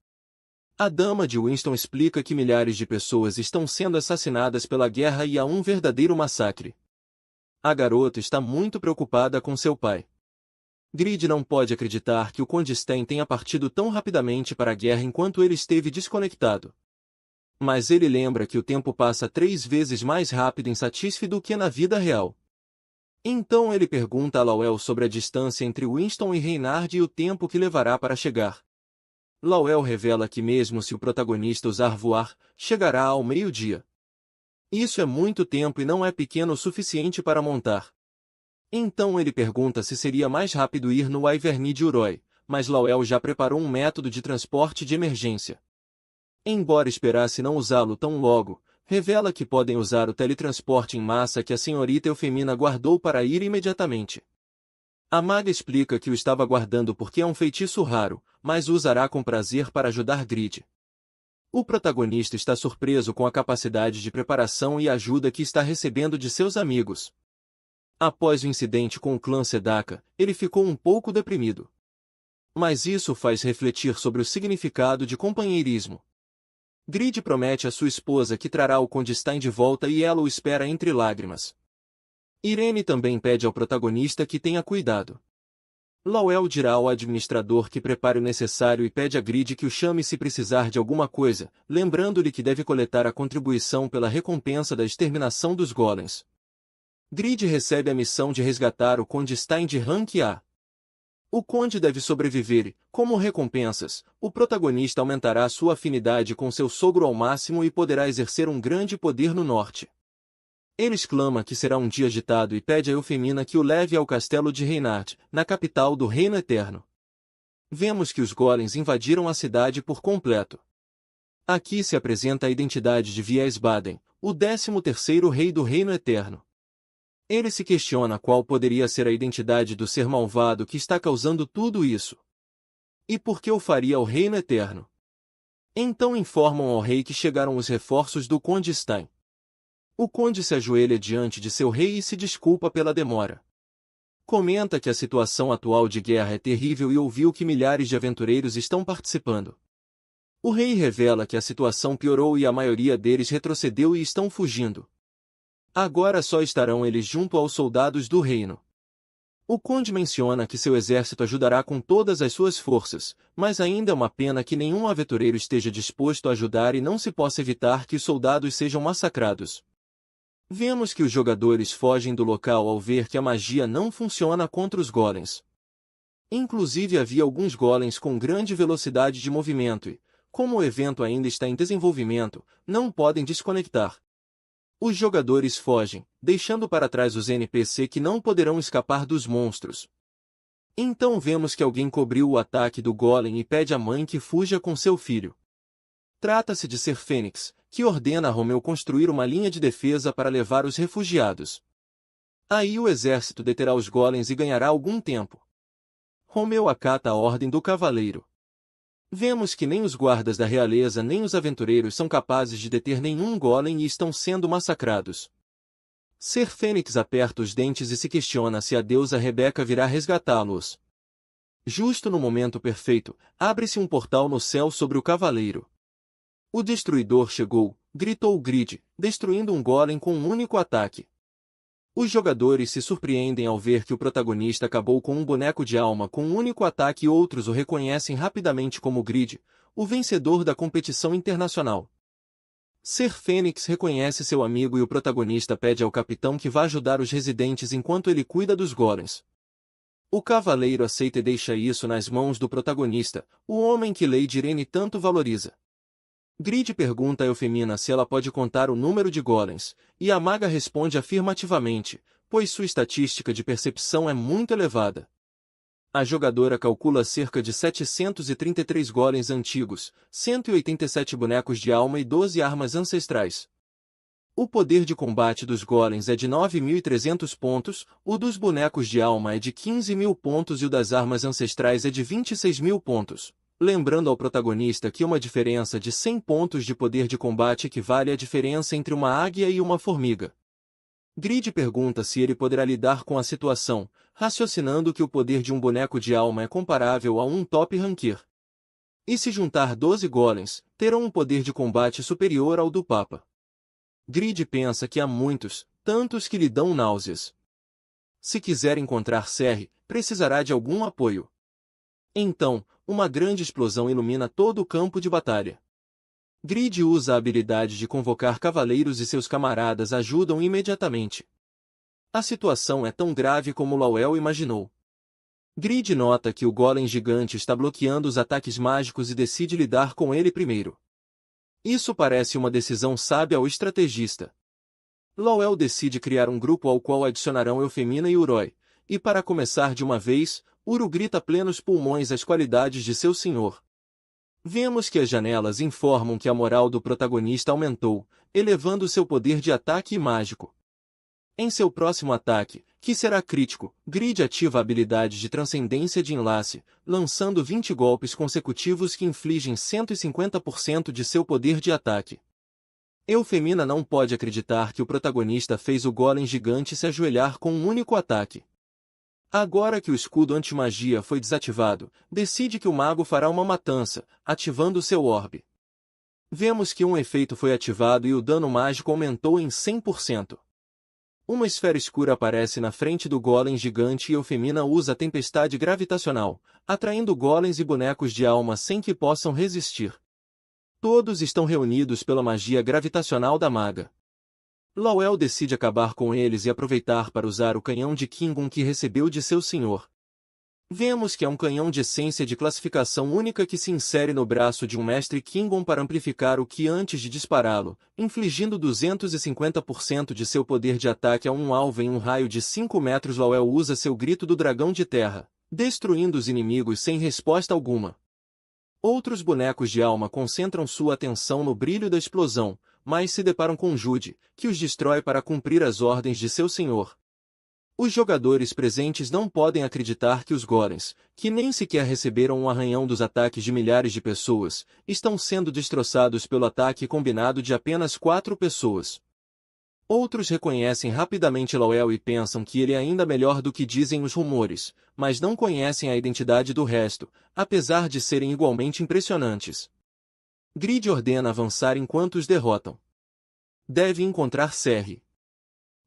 A dama de Winston explica que milhares de pessoas estão sendo assassinadas pela guerra e há um verdadeiro massacre. A garota está muito preocupada com seu pai. Grid não pode acreditar que o Conde Stein tenha partido tão rapidamente para a guerra enquanto ele esteve desconectado. Mas ele lembra que o tempo passa 3 vezes mais rápido em Satisfy do que na vida real. Então ele pergunta a Lawel sobre a distância entre Winston e Reinhard e o tempo que levará para chegar. Lawel revela que mesmo se o protagonista usar voar, chegará ao meio-dia. Isso é muito tempo e não é pequeno o suficiente para montar. Então ele pergunta se seria mais rápido ir no Wyvern de Uroi, mas Lawel já preparou um método de transporte de emergência. Embora esperasse não usá-lo tão logo, revela que podem usar o teletransporte em massa que a senhorita Eufemina guardou para ir imediatamente. A maga explica que o estava guardando porque é um feitiço raro, mas o usará com prazer para ajudar Grid. O protagonista está surpreso com a capacidade de preparação e ajuda que está recebendo de seus amigos. Após o incidente com o clã Sedaka, ele ficou um pouco deprimido. Mas isso faz refletir sobre o significado de companheirismo. Grid promete à sua esposa que trará o Conde Stein de volta e ela o espera entre lágrimas. Irene também pede ao protagonista que tenha cuidado. Lowell dirá ao administrador que prepare o necessário e pede a Grid que o chame se precisar de alguma coisa, lembrando-lhe que deve coletar a contribuição pela recompensa da exterminação dos golems. Grid recebe a missão de resgatar o Conde Stein de Rank A. O Conde deve sobreviver e, como recompensas, o protagonista aumentará sua afinidade com seu sogro ao máximo e poderá exercer um grande poder no norte. Ele exclama que será um dia agitado e pede a Eufemina que o leve ao castelo de Reinhard, na capital do Reino Eterno. Vemos que os golems invadiram a cidade por completo. Aqui se apresenta a identidade de Wiesbaden, o 13º rei do Reino Eterno. Ele se questiona qual poderia ser a identidade do ser malvado que está causando tudo isso. E por que o faria ao Reino Eterno? Então informam ao rei que chegaram os reforços do Conde Stein. O conde se ajoelha diante de seu rei e se desculpa pela demora. Comenta que a situação atual de guerra é terrível e ouviu que milhares de aventureiros estão participando. O rei revela que a situação piorou e a maioria deles retrocedeu e estão fugindo. Agora só estarão eles junto aos soldados do reino. O conde menciona que seu exército ajudará com todas as suas forças, mas ainda é uma pena que nenhum aventureiro esteja disposto a ajudar e não se possa evitar que os soldados sejam massacrados. Vemos que os jogadores fogem do local ao ver que a magia não funciona contra os golems. Inclusive havia alguns golems com grande velocidade de movimento e, como o evento ainda está em desenvolvimento, não podem desconectar. Os jogadores fogem, deixando para trás os NPC que não poderão escapar dos monstros. Então vemos que alguém cobriu o ataque do golem e pede à mãe que fuja com seu filho. Trata-se de Ser Fênix, que ordena a Romeu construir uma linha de defesa para levar os refugiados. Aí o exército deterá os golems e ganhará algum tempo. Romeu acata a ordem do cavaleiro. Vemos que nem os guardas da realeza nem os aventureiros são capazes de deter nenhum golem e estão sendo massacrados. Ser Fênix aperta os dentes e se questiona se a deusa Rebeca virá resgatá-los. Justo no momento perfeito, abre-se um portal no céu sobre o cavaleiro. O destruidor chegou, gritou Grid, destruindo um golem com um único ataque. Os jogadores se surpreendem ao ver que o protagonista acabou com um boneco de alma com um único ataque e outros o reconhecem rapidamente como Grid, o vencedor da competição internacional. Ser Fênix reconhece seu amigo e o protagonista pede ao capitão que vá ajudar os residentes enquanto ele cuida dos golems. O cavaleiro aceita e deixa isso nas mãos do protagonista, o homem que Lady Irene tanto valoriza. Grid pergunta a Eufemina se ela pode contar o número de golems, e a maga responde afirmativamente, pois sua estatística de percepção é muito elevada. A jogadora calcula cerca de 733 golems antigos, 187 bonecos de alma e 12 armas ancestrais. O poder de combate dos golems é de 9.300 pontos, o dos bonecos de alma é de 15.000 pontos e o das armas ancestrais é de 26.000 pontos. Lembrando ao protagonista que uma diferença de 100 pontos de poder de combate equivale à diferença entre uma águia e uma formiga. Grid pergunta se ele poderá lidar com a situação, raciocinando que o poder de um boneco de alma é comparável a um top ranker. E se juntar 12 golems, terão um poder de combate superior ao do Papa. Grid pensa que há muitos, tantos que lhe dão náuseas. Se quiser encontrar Serre, precisará de algum apoio. Então, uma grande explosão ilumina todo o campo de batalha. Grid usa a habilidade de convocar cavaleiros e seus camaradas ajudam imediatamente. A situação é tão grave como Lowell imaginou. Grid nota que o golem gigante está bloqueando os ataques mágicos e decide lidar com ele primeiro. Isso parece uma decisão sábia ao estrategista. Lowell decide criar um grupo ao qual adicionarão Eufemina e Uroi, e para começar de uma vez, Uru grita a plenos pulmões as qualidades de seu senhor. Vemos que as janelas informam que a moral do protagonista aumentou, elevando seu poder de ataque mágico. Em seu próximo ataque, que será crítico. Grid ativa a habilidade de transcendência de enlace, lançando 20 golpes consecutivos que infligem 150% de seu poder de ataque. Eufemina não pode acreditar que o protagonista fez o golem gigante se ajoelhar com um único ataque. Agora que o escudo anti-magia foi desativado, decide que o mago fará uma matança, ativando seu orbe. Vemos que um efeito foi ativado e o dano mágico aumentou em 100%. Uma esfera escura aparece na frente do golem gigante e Eufemina usa a tempestade gravitacional, atraindo golems e bonecos de alma sem que possam resistir. Todos estão reunidos pela magia gravitacional da maga. Lowell decide acabar com eles e aproveitar para usar o canhão de Kingun que recebeu de seu senhor. Vemos que é um canhão de essência de classificação única que se insere no braço de um mestre Kingun para amplificar o Ki antes de dispará-lo, infligindo 250% de seu poder de ataque a um alvo em um raio de 5 metros. Lowell usa seu grito do dragão de terra, destruindo os inimigos sem resposta alguma. Outros bonecos de alma concentram sua atenção no brilho da explosão, mas se deparam com Jude, que os destrói para cumprir as ordens de seu senhor. Os jogadores presentes não podem acreditar que os golems, que nem sequer receberam um arranhão dos ataques de milhares de pessoas, estão sendo destroçados pelo ataque combinado de apenas 4 pessoas. Outros reconhecem rapidamente Lowell e pensam que ele é ainda melhor do que dizem os rumores, mas não conhecem a identidade do resto, apesar de serem igualmente impressionantes. Grid ordena avançar enquanto os derrotam. Deve encontrar Serri.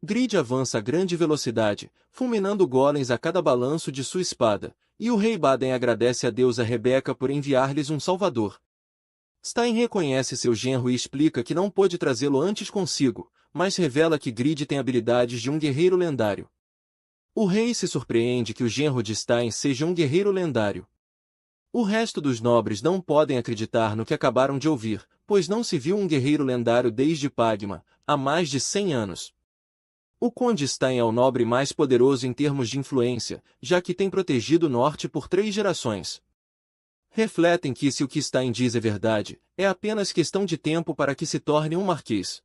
Grid avança a grande velocidade, fulminando golems a cada balanço de sua espada, e o rei Baden agradece a deusa Rebeca por enviar-lhes um salvador. Stein reconhece seu genro e explica que não pôde trazê-lo antes consigo, mas revela que Grid tem habilidades de um guerreiro lendário. O rei se surpreende que o genro de Stein seja um guerreiro lendário. O resto dos nobres não podem acreditar no que acabaram de ouvir, pois não se viu um guerreiro lendário desde Pagma, há mais de 100 anos. O Conde Stein é o nobre mais poderoso em termos de influência, já que tem protegido o norte por 3 gerações. Refletem que se o que Stein diz é verdade, é apenas questão de tempo para que se torne um marquês.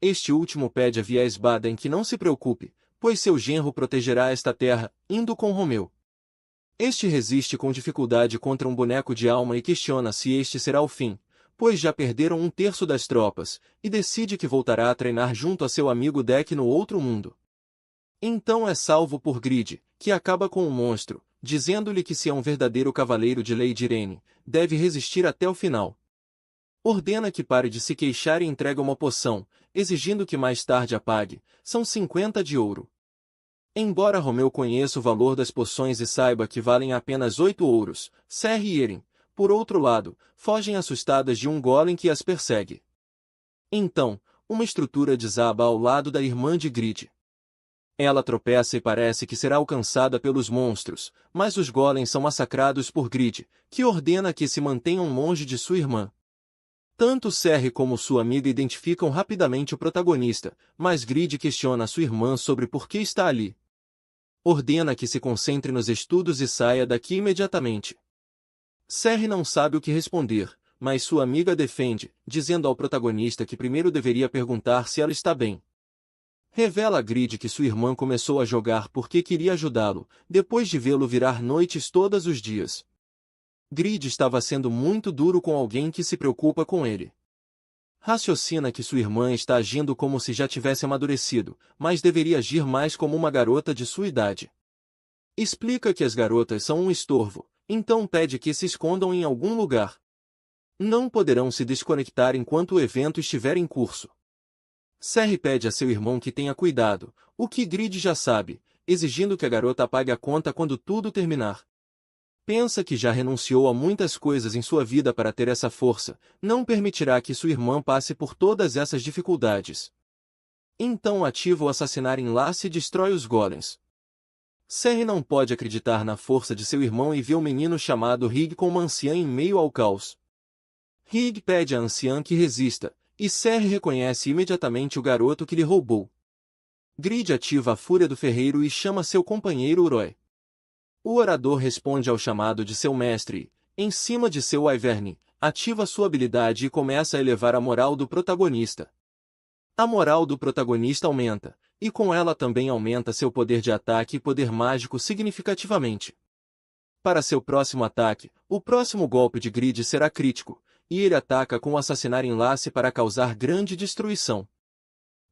Este último pede a Viés Baden que não se preocupe, pois seu genro protegerá esta terra, indo com Romeu. Este resiste com dificuldade contra um boneco de alma e questiona se este será o fim, pois já perderam 1/3 das tropas, e decide que voltará a treinar junto a seu amigo Deck no outro mundo. Então é salvo por Grid, que acaba com o monstro, dizendo-lhe que se é um verdadeiro cavaleiro de Lady Irene, deve resistir até o final. Ordena que pare de se queixar e entrega uma poção, exigindo que mais tarde a pague, são 50 de ouro. Embora Romeu conheça o valor das poções e saiba que valem apenas 8 ouros, Serri e Eren, por outro lado, fogem assustadas de um golem que as persegue. Então, uma estrutura desaba ao lado da irmã de Grid. Ela tropeça e parece que será alcançada pelos monstros, mas os golems são massacrados por Grid, que ordena que se mantenham longe de sua irmã. Tanto Serri como sua amiga identificam rapidamente o protagonista, mas Grid questiona sua irmã sobre por que está ali. Ordena que se concentre nos estudos e saia daqui imediatamente. Serri não sabe o que responder, mas sua amiga defende, dizendo ao protagonista que primeiro deveria perguntar se ela está bem. Revela a Grid que sua irmã começou a jogar porque queria ajudá-lo, depois de vê-lo virar noites todos os dias. Grid estava sendo muito duro com alguém que se preocupa com ele. Raciocina que sua irmã está agindo como se já tivesse amadurecido, mas deveria agir mais como uma garota de sua idade. Explica que as garotas são um estorvo, então pede que se escondam em algum lugar. Não poderão se desconectar enquanto o evento estiver em curso. Serri pede a seu irmão que tenha cuidado, o que Grid já sabe, exigindo que a garota pague a conta quando tudo terminar. Pensa que já renunciou a muitas coisas em sua vida para ter essa força, não permitirá que sua irmã passe por todas essas dificuldades. Então ativa o assassinar enlace e destrói os golems. Serri não pode acreditar na força de seu irmão e vê um menino chamado Rig com uma anciã em meio ao caos. Rig pede à anciã que resista, e Serri reconhece imediatamente o garoto que lhe roubou. Grid ativa a fúria do ferreiro e chama seu companheiro Uroi. O orador responde ao chamado de seu mestre e, em cima de seu Wyvern, ativa sua habilidade e começa a elevar a moral do protagonista. A moral do protagonista aumenta, e com ela também aumenta seu poder de ataque e poder mágico significativamente. Para seu próximo ataque, o próximo golpe de Grid será crítico, e ele ataca com o Assassinar Enlace para causar grande destruição.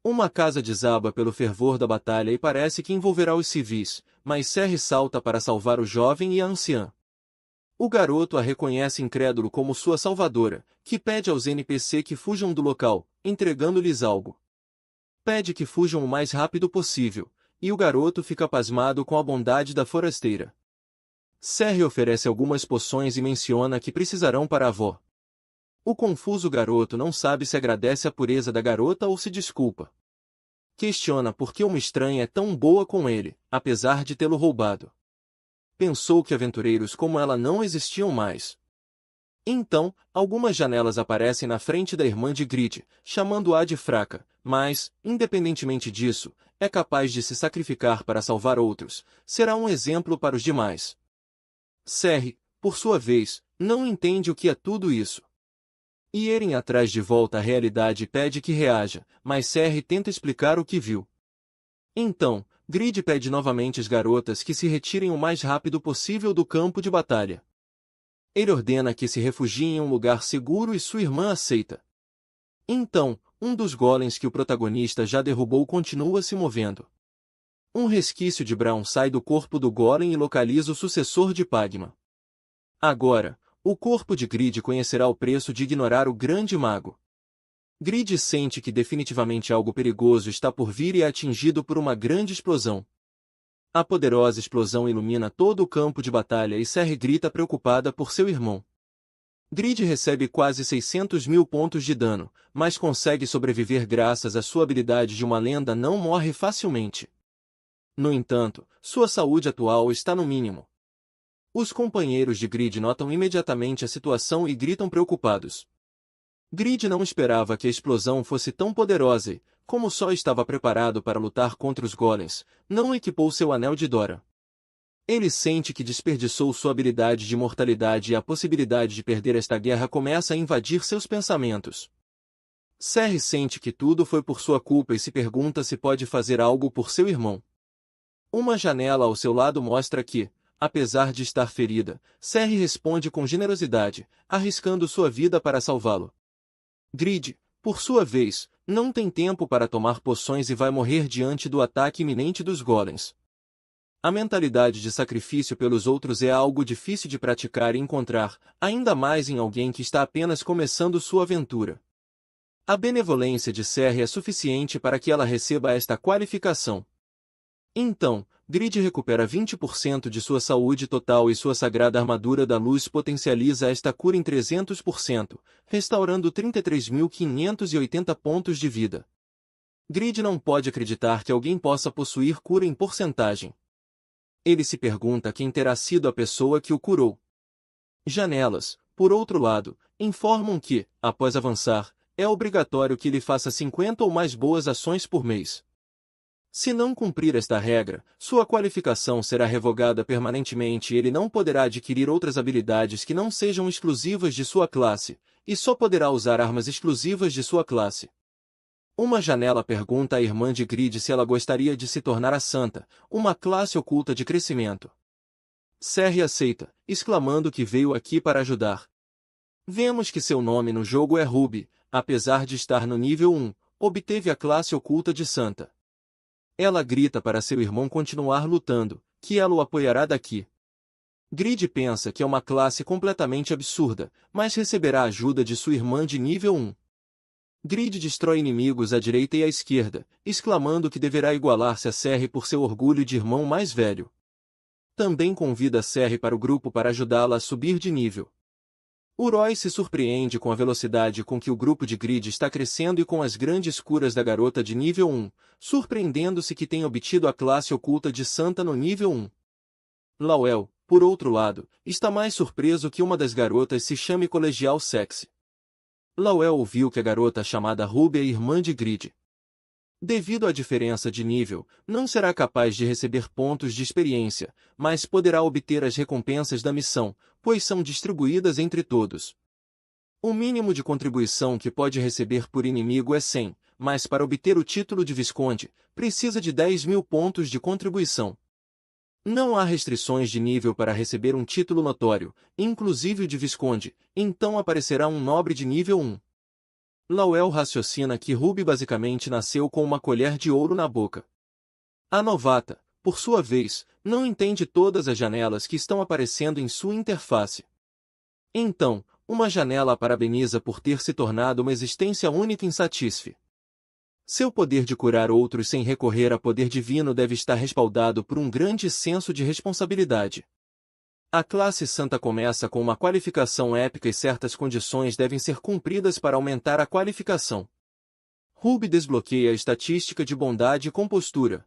Uma casa desaba pelo fervor da batalha e parece que envolverá os civis, mas Serry salta para salvar o jovem e a anciã. O garoto a reconhece incrédulo como sua salvadora, que pede aos NPC que fujam do local, entregando-lhes algo. Pede que fujam o mais rápido possível, e o garoto fica pasmado com a bondade da forasteira. Serry oferece algumas poções e menciona que precisarão para a avó. O confuso garoto não sabe se agradece a pureza da garota ou se desculpa. Questiona por que uma estranha é tão boa com ele, apesar de tê-lo roubado. Pensou que aventureiros como ela não existiam mais. Então, algumas janelas aparecem na frente da irmã de Grid, chamando-a de fraca, mas, independentemente disso, é capaz de se sacrificar para salvar outros, será um exemplo para os demais. Serry, por sua vez, não entende o que é tudo isso. E Eren atrás de volta à realidade pede que reaja, mas Serry tenta explicar o que viu. Então, Grid pede novamente às garotas que se retirem o mais rápido possível do campo de batalha. Ele ordena que se refugiem em um lugar seguro e sua irmã aceita. Então, um dos golems que o protagonista já derrubou continua se movendo. Um resquício de Brown sai do corpo do golem e localiza o sucessor de Pagma. Agora, o corpo de Grid conhecerá o preço de ignorar o grande mago. Grid sente que definitivamente algo perigoso está por vir e é atingido por uma grande explosão. A poderosa explosão ilumina todo o campo de batalha e Serry grita preocupada por seu irmão. Grid recebe quase 600 mil pontos de dano, mas consegue sobreviver graças à sua habilidade de uma lenda não morre facilmente. No entanto, sua saúde atual está no mínimo. Os companheiros de Grid notam imediatamente a situação e gritam preocupados. Grid não esperava que a explosão fosse tão poderosa e, como só estava preparado para lutar contra os golems, não equipou seu anel de Dora. Ele sente que desperdiçou sua habilidade de imortalidade e a possibilidade de perder esta guerra começa a invadir seus pensamentos. Serry sente que tudo foi por sua culpa e se pergunta se pode fazer algo por seu irmão. Uma janela ao seu lado mostra que, apesar de estar ferida, Serry responde com generosidade, arriscando sua vida para salvá-lo. Grid, por sua vez, não tem tempo para tomar poções e vai morrer diante do ataque iminente dos golems. A mentalidade de sacrifício pelos outros é algo difícil de praticar e encontrar, ainda mais em alguém que está apenas começando sua aventura. A benevolência de Serry é suficiente para que ela receba esta qualificação. Então, Grid recupera 20% de sua saúde total e sua sagrada armadura da luz potencializa esta cura em 300%, restaurando 33.580 pontos de vida. Grid não pode acreditar que alguém possa possuir cura em porcentagem. Ele se pergunta quem terá sido a pessoa que o curou. Janelas, por outro lado, informam que, após avançar, é obrigatório que ele faça 50 ou mais boas ações por mês. Se não cumprir esta regra, sua qualificação será revogada permanentemente e ele não poderá adquirir outras habilidades que não sejam exclusivas de sua classe, e só poderá usar armas exclusivas de sua classe. Uma janela pergunta à irmã de Grid se ela gostaria de se tornar a Santa, uma classe oculta de crescimento. Serry aceita, exclamando que veio aqui para ajudar. Vemos que seu nome no jogo é Ruby, apesar de estar no nível 1, obteve a classe oculta de Santa. Ela grita para seu irmão continuar lutando, que ela o apoiará daqui. Grid pensa que é uma classe completamente absurda, mas receberá ajuda de sua irmã de nível 1. Grid destrói inimigos à direita e à esquerda, exclamando que deverá igualar-se a Serry por seu orgulho de irmão mais velho. Também convida Serry para o grupo para ajudá-la a subir de nível. Roy se surpreende com a velocidade com que o grupo de Grid está crescendo e com as grandes curas da garota de nível 1, surpreendendo-se que tem obtido a classe oculta de Santa no nível 1. Lawel, por outro lado, está mais surpreso que uma das garotas se chame Colegial Sexy. Lawel ouviu que a garota chamada Ruby é irmã de Grid. Devido à diferença de nível, não será capaz de receber pontos de experiência, mas poderá obter as recompensas da missão, pois são distribuídas entre todos. O mínimo de contribuição que pode receber por inimigo é 100, mas para obter o título de Visconde, precisa de 10.000 pontos de contribuição. Não há restrições de nível para receber um título notório, inclusive o de Visconde, então aparecerá um nobre de nível 1. Lowell raciocina que Ruby basicamente nasceu com uma colher de ouro na boca. A novata, por sua vez, não entende todas as janelas que estão aparecendo em sua interface. Então, uma janela a parabeniza por ter se tornado uma existência única em Satisfy. Seu poder de curar outros sem recorrer a poder divino deve estar respaldado por um grande senso de responsabilidade. A classe Santa começa com uma qualificação épica e certas condições devem ser cumpridas para aumentar a qualificação. Ruby desbloqueia a estatística de bondade e compostura.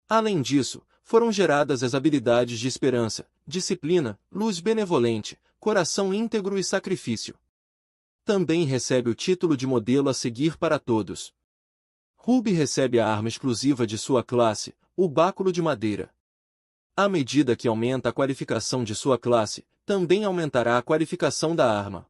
Além disso, foram geradas as habilidades de esperança, disciplina, luz benevolente, coração íntegro e sacrifício. Também recebe o título de modelo a seguir para todos. Ruby recebe a arma exclusiva de sua classe, o báculo de madeira. À medida que aumenta a qualificação de sua classe, também aumentará a qualificação da arma.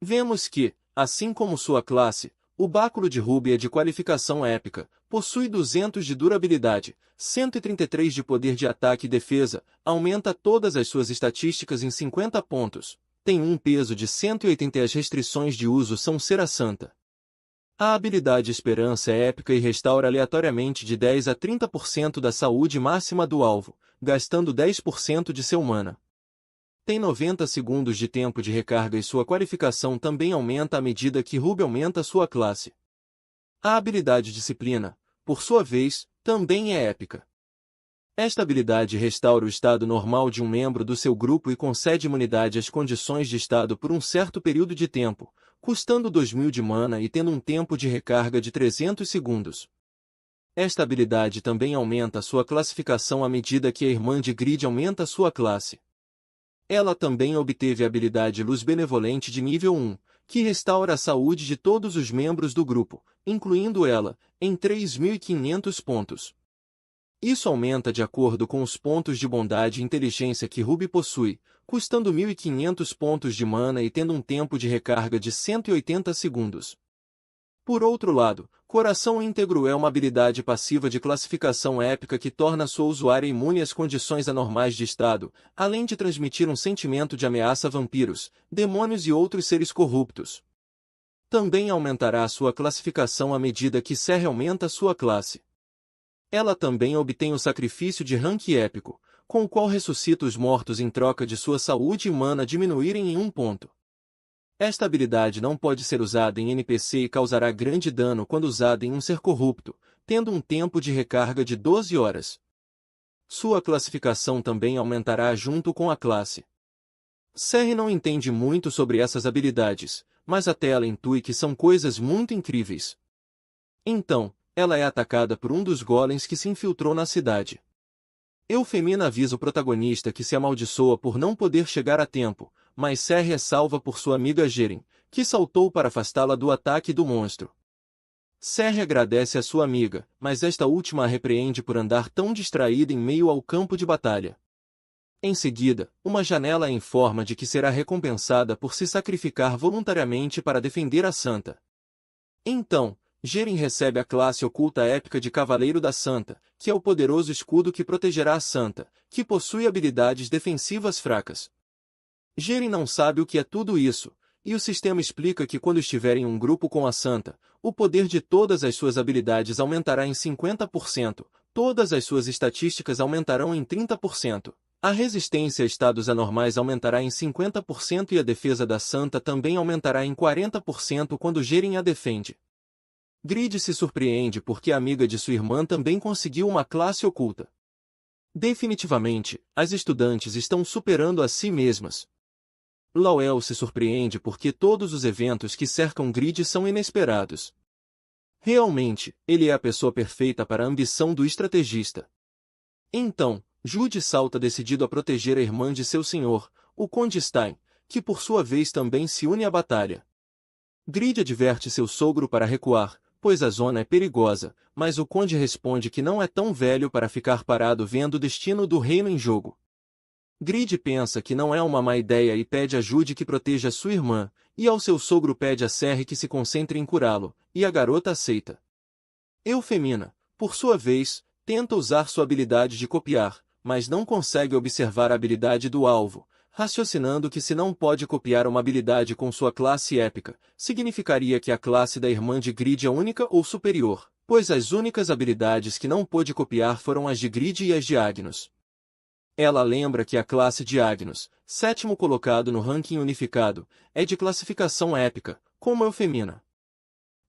Vemos que, assim como sua classe, o báculo de Ruby é de qualificação épica, possui 200 de durabilidade, 133 de poder de ataque e defesa, aumenta todas as suas estatísticas em 50 pontos, tem um peso de 180 e as restrições de uso são Cera Santa. A habilidade Esperança é épica e restaura aleatoriamente de 10 a 30% da saúde máxima do alvo, gastando 10% de seu mana. Tem 90 segundos de tempo de recarga e sua qualificação também aumenta à medida que Ruby aumenta sua classe. A habilidade Disciplina, por sua vez, também é épica. Esta habilidade restaura o estado normal de um membro do seu grupo e concede imunidade às condições de estado por um certo período de tempo, custando 2.000 de mana e tendo um tempo de recarga de 300 segundos. Esta habilidade também aumenta sua classificação à medida que a irmã de Grid aumenta sua classe. Ela também obteve a habilidade Luz Benevolente de nível 1, que restaura a saúde de todos os membros do grupo, incluindo ela, em 3.500 pontos. Isso aumenta de acordo com os pontos de bondade e inteligência que Ruby possui, custando 1.500 pontos de mana e tendo um tempo de recarga de 180 segundos. Por outro lado, Coração Íntegro é uma habilidade passiva de classificação épica que torna sua usuária imune às condições anormais de estado, além de transmitir um sentimento de ameaça a vampiros, demônios e outros seres corruptos. Também aumentará sua classificação à medida que Serre aumenta sua classe. Ela também obtém o sacrifício de rank épico, com o qual ressuscita os mortos em troca de sua saúde e mana diminuírem em 1 ponto. Esta habilidade não pode ser usada em NPC e causará grande dano quando usada em um ser corrupto, tendo um tempo de recarga de 12 horas. Sua classificação também aumentará junto com a classe. Serre não entende muito sobre essas habilidades, mas a tela intui que são coisas muito incríveis. Então, ela é atacada por um dos golems que se infiltrou na cidade. Eufemina avisa o protagonista que se amaldiçoa por não poder chegar a tempo, mas Serre é salva por sua amiga Geren, que saltou para afastá-la do ataque do monstro. Serre agradece a sua amiga, mas esta última a repreende por andar tão distraída em meio ao campo de batalha. Em seguida, uma janela a informa de que será recompensada por se sacrificar voluntariamente para defender a Santa. Então, Geren recebe a classe oculta épica de Cavaleiro da Santa, que é o poderoso escudo que protegerá a Santa, que possui habilidades defensivas fracas. Geren não sabe o que é tudo isso, e o sistema explica que quando estiver em um grupo com a Santa, o poder de todas as suas habilidades aumentará em 50%, todas as suas estatísticas aumentarão em 30%, a resistência a estados anormais aumentará em 50% e a defesa da Santa também aumentará em 40% quando Geren a defende. Grid se surpreende porque a amiga de sua irmã também conseguiu uma classe oculta. Definitivamente, as estudantes estão superando a si mesmas. Lowell se surpreende porque todos os eventos que cercam Grid são inesperados. Realmente, ele é a pessoa perfeita para a ambição do estrategista. Então, Jude salta decidido a proteger a irmã de seu senhor, o Conde Stein, que por sua vez também se une à batalha. Grid adverte seu sogro para recuar, pois a zona é perigosa, mas o Conde responde que não é tão velho para ficar parado vendo o destino do reino em jogo. Grid pensa que não é uma má ideia e pede ajude que proteja sua irmã, e ao seu sogro pede a Serry que se concentre em curá-lo, e a garota aceita. Eufemina, por sua vez, tenta usar sua habilidade de copiar, mas não consegue observar a habilidade do alvo, raciocinando que se não pode copiar uma habilidade com sua classe épica, significaria que a classe da irmã de Grid é única ou superior, pois as únicas habilidades que não pôde copiar foram as de Grid e as de Agnus. Ela lembra que a classe de Agnus, sétimo colocado no ranking unificado, é de classificação épica, como Eufemina.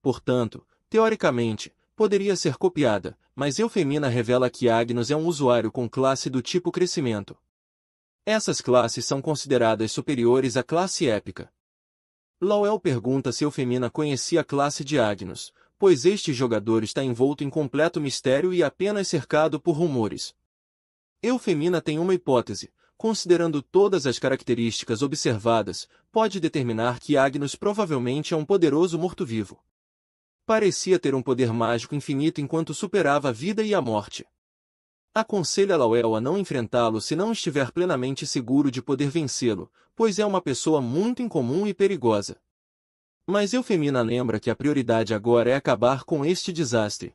Portanto, teoricamente, poderia ser copiada, mas Eufemina revela que Agnus é um usuário com classe do tipo crescimento. Essas classes são consideradas superiores à classe épica. Lowell pergunta se Eufemina conhecia a classe de Agnus, pois este jogador está envolto em completo mistério e apenas cercado por rumores. Eufemina tem uma hipótese: considerando todas as características observadas, pode determinar que Agnus provavelmente é um poderoso morto-vivo. Parecia ter um poder mágico infinito enquanto superava a vida e a morte. Aconselha Lowell a não enfrentá-lo se não estiver plenamente seguro de poder vencê-lo, pois é uma pessoa muito incomum e perigosa. Mas Eufemina lembra que a prioridade agora é acabar com este desastre.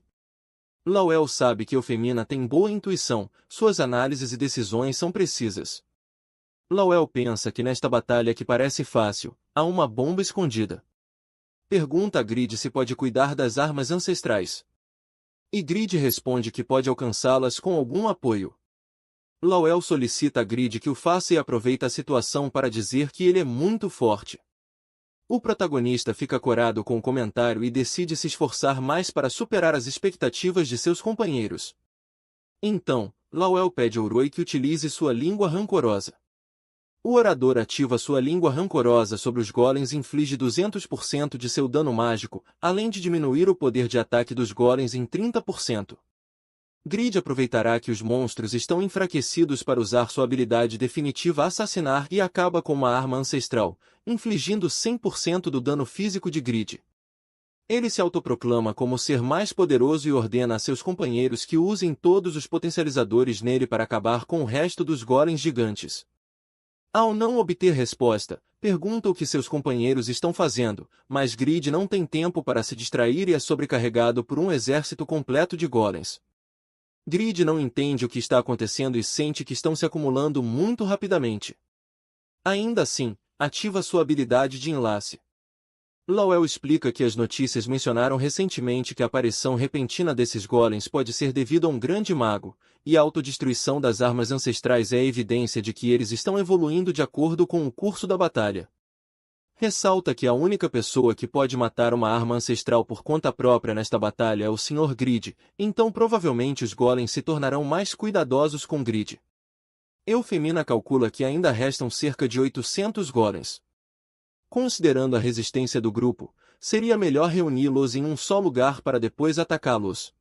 Lowell sabe que Eufemina tem boa intuição, suas análises e decisões são precisas. Lowell pensa que nesta batalha que parece fácil, há uma bomba escondida. Pergunta a Grid se pode cuidar das armas ancestrais. E Grid responde que pode alcançá-las com algum apoio. Lowell solicita a Grid que o faça e aproveita a situação para dizer que ele é muito forte. O protagonista fica corado com o comentário e decide se esforçar mais para superar as expectativas de seus companheiros. Então, Lowell pede a Uroi que utilize sua língua rancorosa. O orador ativa sua língua rancorosa sobre os golems e inflige 200% de seu dano mágico, além de diminuir o poder de ataque dos golems em 30%. Grid aproveitará que os monstros estão enfraquecidos para usar sua habilidade definitiva Assassinar e acaba com uma arma ancestral, infligindo 100% do dano físico de Grid. Ele se autoproclama como o ser mais poderoso e ordena a seus companheiros que usem todos os potencializadores nele para acabar com o resto dos golems gigantes. Ao não obter resposta, pergunta o que seus companheiros estão fazendo, mas Grid não tem tempo para se distrair e é sobrecarregado por um exército completo de golems. Grid não entende o que está acontecendo e sente que estão se acumulando muito rapidamente. Ainda assim, ativa sua habilidade de enlace. Lowell explica que as notícias mencionaram recentemente que a aparição repentina desses golems pode ser devido a um grande mago, e a autodestruição das armas ancestrais é evidência de que eles estão evoluindo de acordo com o curso da batalha. Ressalta que a única pessoa que pode matar uma arma ancestral por conta própria nesta batalha é o Sr. Grid, então provavelmente os golems se tornarão mais cuidadosos com Grid. Eufemina calcula que ainda restam cerca de 800 golems. Considerando a resistência do grupo, seria melhor reuni-los em um só lugar para depois atacá-los.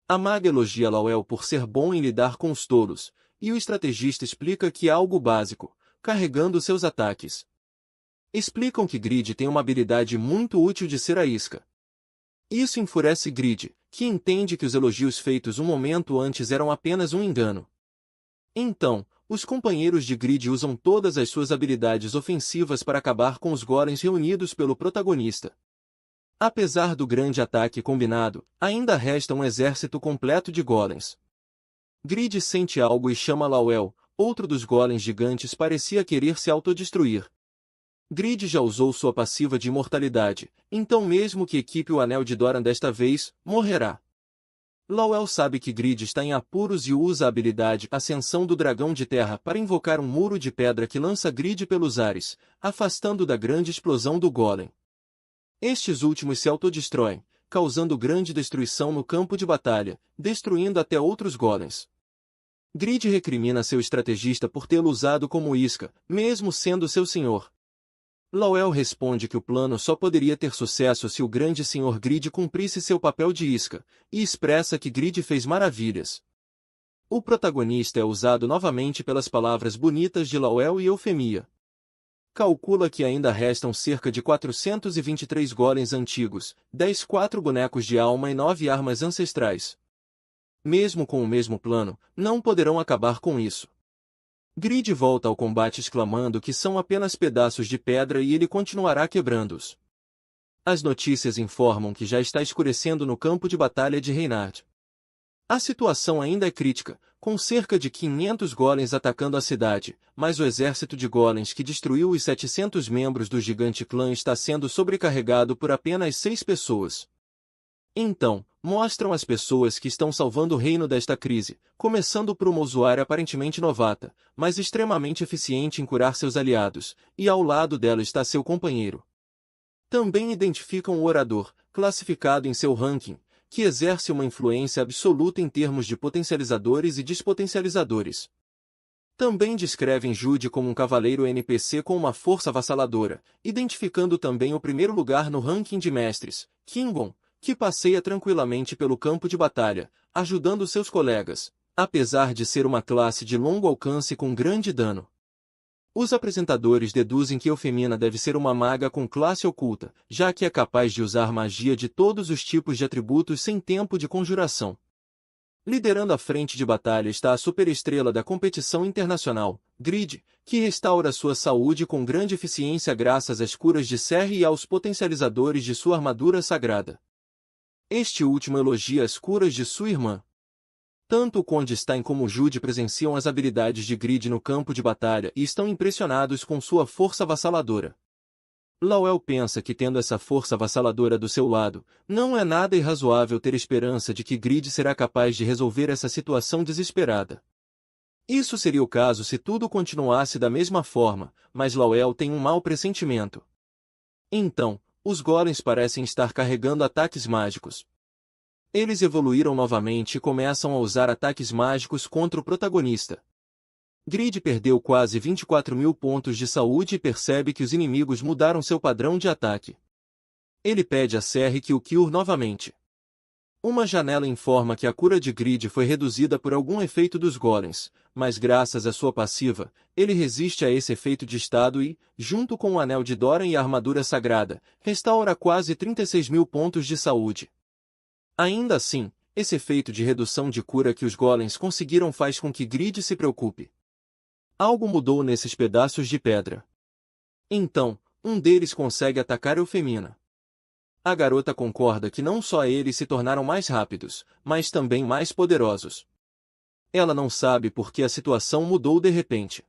A maga elogia Lowell por ser bom em lidar com os touros, e o estrategista explica que é algo básico, carregando seus ataques. Explicam que Grid tem uma habilidade muito útil de ser a isca. Isso enfurece Grid, que entende que os elogios feitos um momento antes eram apenas um engano. Então, os companheiros de Grid usam todas as suas habilidades ofensivas para acabar com os golems reunidos pelo protagonista. Apesar do grande ataque combinado, ainda resta um exército completo de golems. Grid sente algo e chama Lowell, outro dos golems gigantes parecia querer se autodestruir. Grid já usou sua passiva de imortalidade, então mesmo que equipe o Anel de Doran desta vez, morrerá. Lowell sabe que Grid está em apuros e usa a habilidade Ascensão do Dragão de Terra para invocar um muro de pedra que lança Grid pelos ares, afastando da grande explosão do golem. Estes últimos se autodestroem, causando grande destruição no campo de batalha, destruindo até outros golems. Grid recrimina seu estrategista por tê-lo usado como isca, mesmo sendo seu senhor. Lowell responde que o plano só poderia ter sucesso se o grande Sr. Grid cumprisse seu papel de isca, e expressa que Grid fez maravilhas. O protagonista é usado novamente pelas palavras bonitas de Lowell e Eufemia. Calcula que ainda restam cerca de 423 golems antigos, 4 bonecos de alma e 9 armas ancestrais. Mesmo com o mesmo plano, não poderão acabar com isso. Grid volta ao combate exclamando que são apenas pedaços de pedra e ele continuará quebrando-os. As notícias informam que já está escurecendo no campo de batalha de Reinhard. A situação ainda é crítica, com cerca de 500 golems atacando a cidade, mas o exército de golems que destruiu os 700 membros do gigante clã está sendo sobrecarregado por apenas 6 pessoas. Então, mostram as pessoas que estão salvando o reino desta crise, começando por uma usuária aparentemente novata, mas extremamente eficiente em curar seus aliados, e ao lado dela está seu companheiro. Também identificam o orador, classificado em seu ranking, que exerce uma influência absoluta em termos de potencializadores e despotencializadores. Também descrevem Jude como um cavaleiro NPC com uma força avassaladora, identificando também o primeiro lugar no ranking de mestres, Kingon, que passeia tranquilamente pelo campo de batalha, ajudando seus colegas, apesar de ser uma classe de longo alcance com grande dano. Os apresentadores deduzem que Eufemina deve ser uma maga com classe oculta, já que é capaz de usar magia de todos os tipos de atributos sem tempo de conjuração. Liderando a frente de batalha está a superestrela da competição internacional, Grid, que restaura sua saúde com grande eficiência graças às curas de Serri e aos potencializadores de sua armadura sagrada. Este último elogia as curas de sua irmã. Tanto o Conde Stein como Jude presenciam as habilidades de Grid no campo de batalha e estão impressionados com sua força avassaladora. Lawel pensa que tendo essa força avassaladora do seu lado, não é nada irrazoável ter esperança de que Grid será capaz de resolver essa situação desesperada. Isso seria o caso se tudo continuasse da mesma forma, mas Lawel tem um mau pressentimento. Então, os golems parecem estar carregando ataques mágicos. Eles evoluíram novamente e começam a usar ataques mágicos contra o protagonista. Grid perdeu quase 24.000 pontos de saúde e percebe que os inimigos mudaram seu padrão de ataque. Ele pede a Serri que o cure novamente. Uma janela informa que a cura de Grid foi reduzida por algum efeito dos golems, mas graças à sua passiva, ele resiste a esse efeito de estado e, junto com o anel de Doran e a armadura sagrada, restaura quase 36.000 pontos de saúde. Ainda assim, esse efeito de redução de cura que os golems conseguiram faz com que Grid se preocupe. Algo mudou nesses pedaços de pedra. Então, um deles consegue atacar Eufemina. A garota concorda que não só eles se tornaram mais rápidos, mas também mais poderosos. Ela não sabe por que a situação mudou de repente.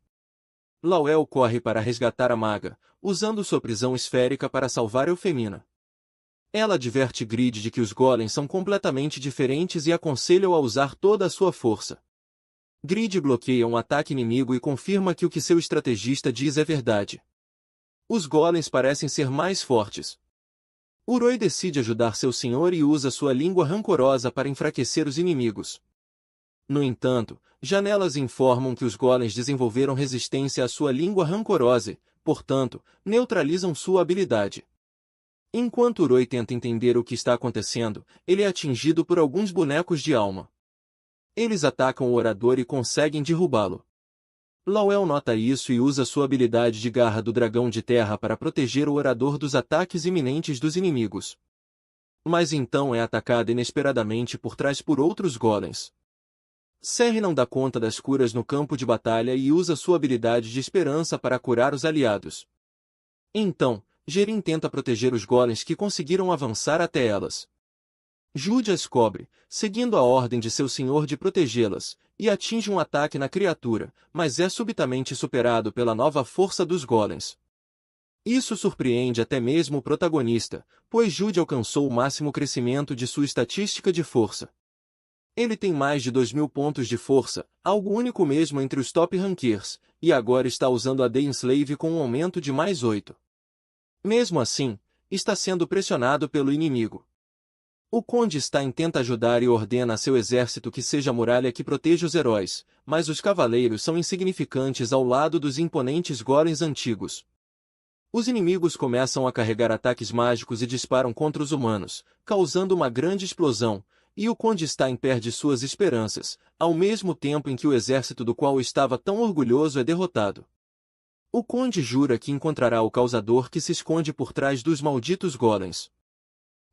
Lawel corre para resgatar a maga, usando sua prisão esférica para salvar Eufemina. Ela adverte Grid de que os golems são completamente diferentes e aconselha-o a usar toda a sua força. Grid bloqueia um ataque inimigo e confirma que o que seu estrategista diz é verdade. Os golems parecem ser mais fortes. Uroi decide ajudar seu senhor e usa sua língua rancorosa para enfraquecer os inimigos. No entanto, janelas informam que os golems desenvolveram resistência à sua língua rancorosa e, portanto, neutralizam sua habilidade. Enquanto Uroi tenta entender o que está acontecendo, ele é atingido por alguns bonecos de alma. Eles atacam o orador e conseguem derrubá-lo. Lawel nota isso e usa sua habilidade de garra do dragão de terra para proteger o orador dos ataques iminentes dos inimigos. Mas então é atacada inesperadamente por trás por outros golems. Serri não dá conta das curas no campo de batalha e usa sua habilidade de esperança para curar os aliados. Então, Gerin tenta proteger os golems que conseguiram avançar até elas. Jude as cobre, seguindo a ordem de seu senhor de protegê-las, e atinge um ataque na criatura, mas é subitamente superado pela nova força dos golems. Isso surpreende até mesmo o protagonista, pois Jude alcançou o máximo crescimento de sua estatística de força. Ele tem mais de 2.000 pontos de força, algo único mesmo entre os top rankers, e agora está usando a Dainsleif com um aumento de mais 8. Mesmo assim, está sendo pressionado pelo inimigo. O Conde Stein tenta ajudar e ordena a seu exército que seja a muralha que proteja os heróis, mas os cavaleiros são insignificantes ao lado dos imponentes golems antigos. Os inimigos começam a carregar ataques mágicos e disparam contra os humanos, causando uma grande explosão, e o Conde Stein perde suas esperanças, ao mesmo tempo em que o exército do qual estava tão orgulhoso é derrotado. O Conde jura que encontrará o causador que se esconde por trás dos malditos golems.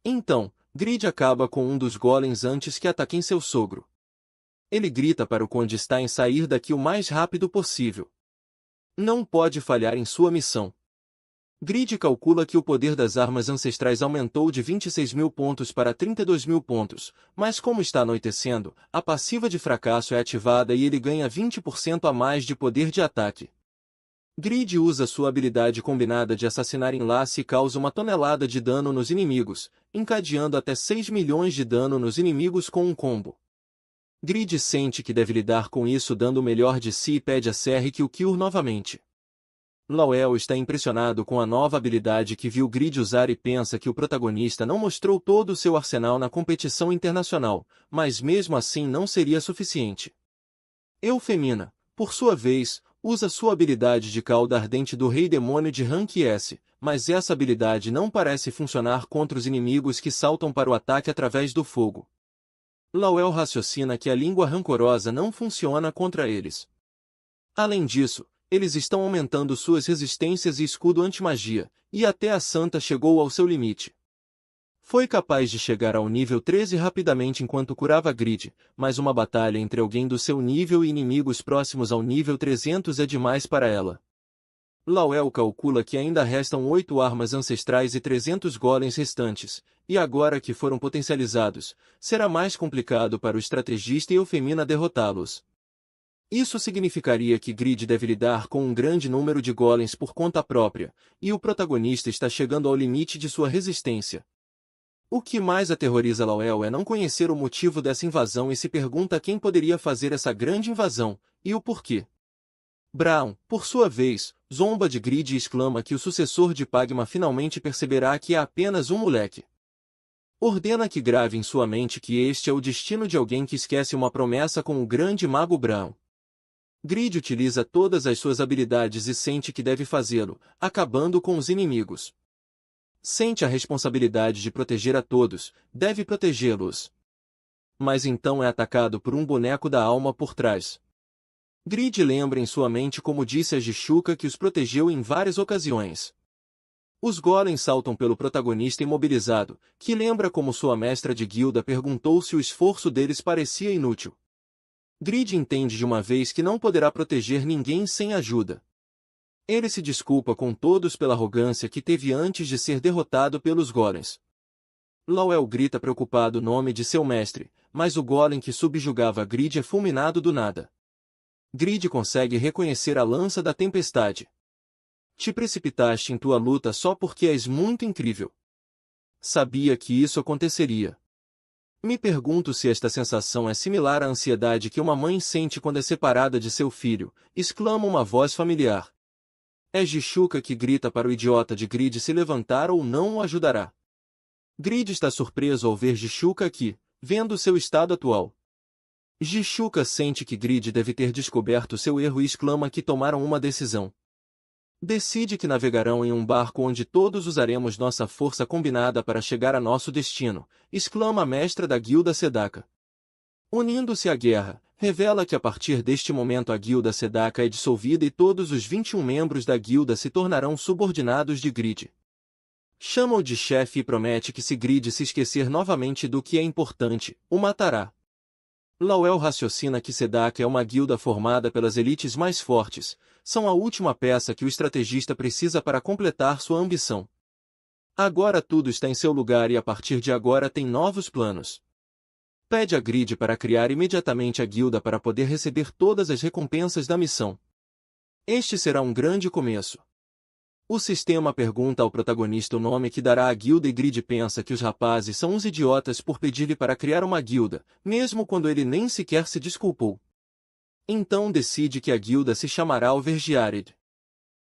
Então, Grid acaba com um dos golems antes que ataquem seu sogro. Ele grita para o Conde Stein sair daqui o mais rápido possível. Não pode falhar em sua missão. Grid calcula que o poder das armas ancestrais aumentou de 26.000 pontos para 32.000 pontos, mas como está anoitecendo, a passiva de fracasso é ativada e ele ganha 20% a mais de poder de ataque. Grid usa sua habilidade combinada de assassinar enlace e causa 1 tonelada de dano nos inimigos, encadeando até 6 milhões de dano nos inimigos com um combo. Grid sente que deve lidar com isso dando o melhor de si e pede a Serry que o cure novamente. Lawel está impressionado com a nova habilidade que viu Grid usar e pensa que o protagonista não mostrou todo o seu arsenal na competição internacional, mas mesmo assim não seria suficiente. Eufemina, por sua vez, usa sua habilidade de cauda ardente do Rei Demônio de Rank S, mas essa habilidade não parece funcionar contra os inimigos que saltam para o ataque através do fogo. Lawel raciocina que a língua rancorosa não funciona contra eles. Além disso, eles estão aumentando suas resistências e escudo anti-magia, e até a Santa chegou ao seu limite. Foi capaz de chegar ao nível 13 rapidamente enquanto curava Grid, mas uma batalha entre alguém do seu nível e inimigos próximos ao nível 300 é demais para ela. Lawel calcula que ainda restam 8 armas ancestrais e 300 golems restantes, e agora que foram potencializados, será mais complicado para o estrategista e Eufemina derrotá-los. Isso significaria que Grid deve lidar com um grande número de golems por conta própria, e o protagonista está chegando ao limite de sua resistência. O que mais aterroriza Lawel é não conhecer o motivo dessa invasão e se pergunta quem poderia fazer essa grande invasão, e o porquê. Braun, por sua vez, zomba de Grid e exclama que o sucessor de Pagma finalmente perceberá que é apenas um moleque. Ordena que grave em sua mente que este é o destino de alguém que esquece uma promessa com o grande mago Braun. Grid utiliza todas as suas habilidades e sente que deve fazê-lo, acabando com os inimigos. Sente a responsabilidade de proteger a todos, deve protegê-los. Mas então é atacado por um boneco da alma por trás. Grid lembra em sua mente como disse a Jishuka que os protegeu em várias ocasiões. Os golems saltam pelo protagonista imobilizado, que lembra como sua mestra de guilda perguntou se o esforço deles parecia inútil. Grid entende de uma vez que não poderá proteger ninguém sem ajuda. Ele se desculpa com todos pela arrogância que teve antes de ser derrotado pelos golems. Lawel grita preocupado o nome de seu mestre, mas o golem que subjugava Grid é fulminado do nada. Grid consegue reconhecer a lança da tempestade. Te precipitaste em tua luta só porque és muito incrível. Sabia que isso aconteceria. Me pergunto se esta sensação é similar à ansiedade que uma mãe sente quando é separada de seu filho, exclama uma voz familiar. É Jishuka que grita para o idiota de Grid se levantar ou não o ajudará. Grid está surpreso ao ver Jishuka aqui, vendo seu estado atual. Jishuka sente que Grid deve ter descoberto seu erro e exclama que tomaram uma decisão. Decide que navegarão em um barco onde todos usaremos nossa força combinada para chegar a nosso destino, exclama a mestra da guilda Sedaka. Unindo-se à guerra, revela que a partir deste momento a guilda Sedaka é dissolvida e todos os 21 membros da guilda se tornarão subordinados de Grid. Chama-o de chefe e promete que se Grid se esquecer novamente do que é importante, o matará. Lawel raciocina que Sedaka é uma guilda formada pelas elites mais fortes, são a última peça que o estrategista precisa para completar sua ambição. Agora tudo está em seu lugar e a partir de agora tem novos planos. Pede a Grid para criar imediatamente a guilda para poder receber todas as recompensas da missão. Este será um grande começo. O sistema pergunta ao protagonista o nome que dará à guilda e Grid pensa que os rapazes são uns idiotas por pedir-lhe para criar uma guilda, mesmo quando ele nem sequer se desculpou. Então decide que a guilda se chamará Alvergiarid.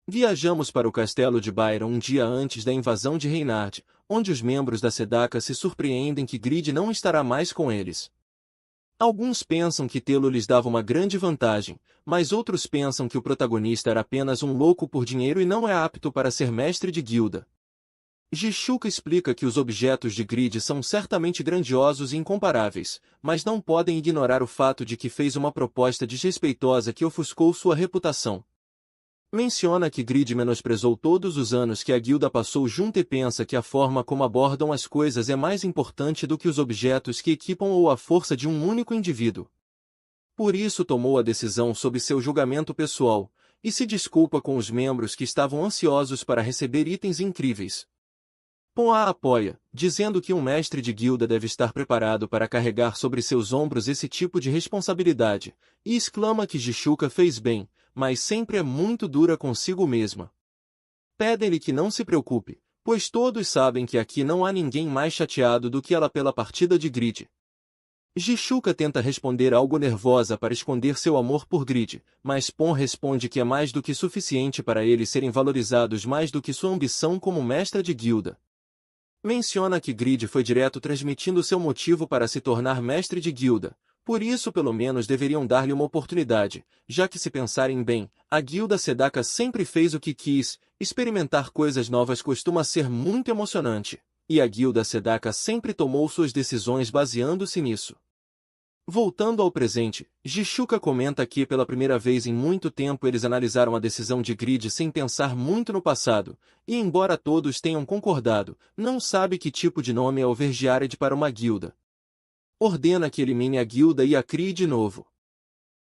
Viajamos para o castelo de Byron um dia antes da invasão de Reynard, onde os membros da Sedaka se surpreendem que Grid não estará mais com eles. Alguns pensam que tê-lo lhes dava uma grande vantagem, mas outros pensam que o protagonista era apenas um louco por dinheiro e não é apto para ser mestre de guilda. Jishuka explica que os objetos de Grid são certamente grandiosos e incomparáveis, mas não podem ignorar o fato de que fez uma proposta desrespeitosa que ofuscou sua reputação. Menciona que Grid menosprezou todos os anos que a guilda passou junto e pensa que a forma como abordam as coisas é mais importante do que os objetos que equipam ou a força de um único indivíduo. Por isso tomou a decisão sob seu julgamento pessoal, e se desculpa com os membros que estavam ansiosos para receber itens incríveis. Pon a apoia, dizendo que um mestre de guilda deve estar preparado para carregar sobre seus ombros esse tipo de responsabilidade, e exclama que Jishuka fez bem, mas sempre é muito dura consigo mesma. Pedem-lhe que não se preocupe, pois todos sabem que aqui não há ninguém mais chateado do que ela pela partida de Grid. Jishuka tenta responder algo nervosa para esconder seu amor por Grid, mas Pon responde que é mais do que suficiente para eles serem valorizados mais do que sua ambição como mestra de guilda. Menciona que Grid foi direto transmitindo seu motivo para se tornar mestre de guilda, por isso pelo menos deveriam dar-lhe uma oportunidade, já que se pensarem bem, a guilda Sedaka sempre fez o que quis, experimentar coisas novas costuma ser muito emocionante, e a guilda Sedaka sempre tomou suas decisões baseando-se nisso. Voltando ao presente, Jishuka comenta que pela primeira vez em muito tempo eles analisaram a decisão de Grid sem pensar muito no passado, e embora todos tenham concordado, não sabe que tipo de nome é Overgiared para uma guilda. Ordena que elimine a guilda e a crie de novo.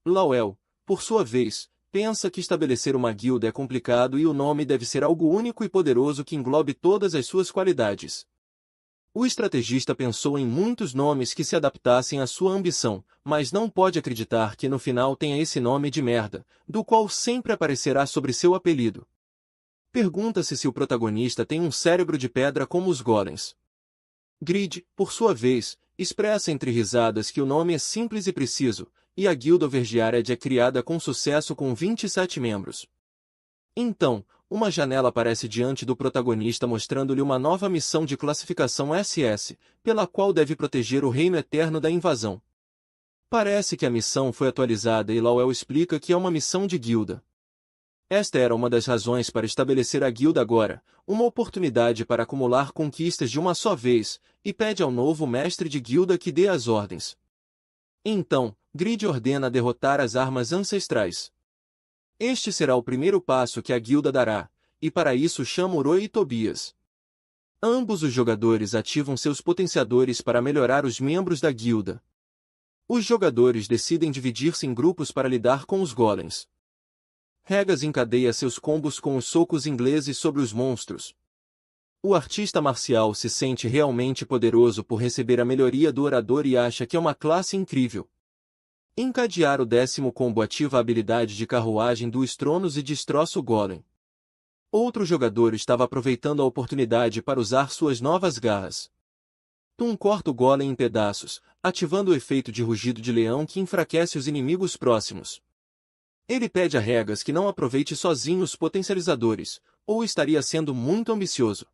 Lawel, por sua vez, pensa que estabelecer uma guilda é complicado e o nome deve ser algo único e poderoso que englobe todas as suas qualidades. O estrategista pensou em muitos nomes que se adaptassem à sua ambição, mas não pode acreditar que no final tenha esse nome de merda, do qual sempre aparecerá sobre seu apelido. Pergunta-se se o protagonista tem um cérebro de pedra como os golems. Grid, por sua vez, expressa entre risadas que o nome é simples e preciso, e a guilda Overgiared é criada com sucesso com 27 membros. Então, uma janela aparece diante do protagonista mostrando-lhe uma nova missão de classificação SS, pela qual deve proteger o Reino Eterno da invasão. Parece que a missão foi atualizada e Lawel explica que é uma missão de guilda. Esta era uma das razões para estabelecer a guilda agora, uma oportunidade para acumular conquistas de uma só vez, e pede ao novo mestre de guilda que dê as ordens. Então, Grid ordena derrotar as armas ancestrais. Este será o primeiro passo que a guilda dará, e para isso chama Uroi e Tobias. Ambos os jogadores ativam seus potenciadores para melhorar os membros da guilda. Os jogadores decidem dividir-se em grupos para lidar com os golems. Regas encadeia seus combos com os socos ingleses sobre os monstros. O artista marcial se sente realmente poderoso por receber a melhoria do orador e acha que é uma classe incrível. Encadear o 10º combo ativa a habilidade de carruagem do Estronos e destroça o golem. Outro jogador estava aproveitando a oportunidade para usar suas novas garras. Tum corta o golem em pedaços, ativando o efeito de rugido de leão que enfraquece os inimigos próximos. Ele pede a Regas que não aproveite sozinho os potencializadores, ou estaria sendo muito ambicioso.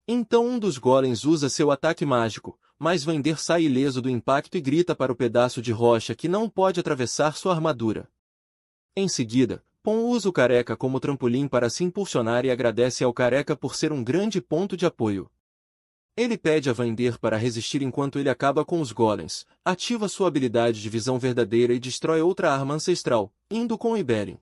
Então um dos golems usa seu ataque mágico, mas Vander sai ileso do impacto e grita para o pedaço de rocha que não pode atravessar sua armadura. Em seguida, Pon usa o Careca como trampolim para se impulsionar e agradece ao Careca por ser um grande ponto de apoio. Ele pede a Vander para resistir enquanto ele acaba com os golems, ativa sua habilidade de visão verdadeira e destrói outra arma ancestral, indo com Ibelin.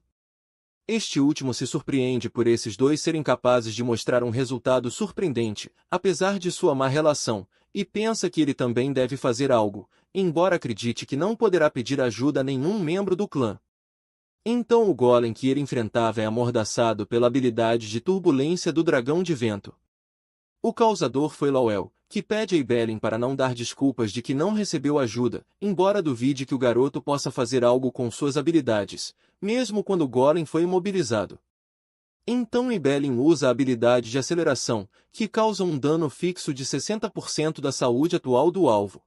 Este último se surpreende por esses dois serem capazes de mostrar um resultado surpreendente, apesar de sua má relação, e pensa que ele também deve fazer algo, embora acredite que não poderá pedir ajuda a nenhum membro do clã. Então o golem que ele enfrentava é amordaçado pela habilidade de turbulência do dragão de vento. O causador foi Lawel, que pede a Ibelin para não dar desculpas de que não recebeu ajuda, embora duvide que o garoto possa fazer algo com suas habilidades, mesmo quando o golem foi imobilizado. Então Ibelin usa a habilidade de aceleração, que causa um dano fixo de 60% da saúde atual do alvo.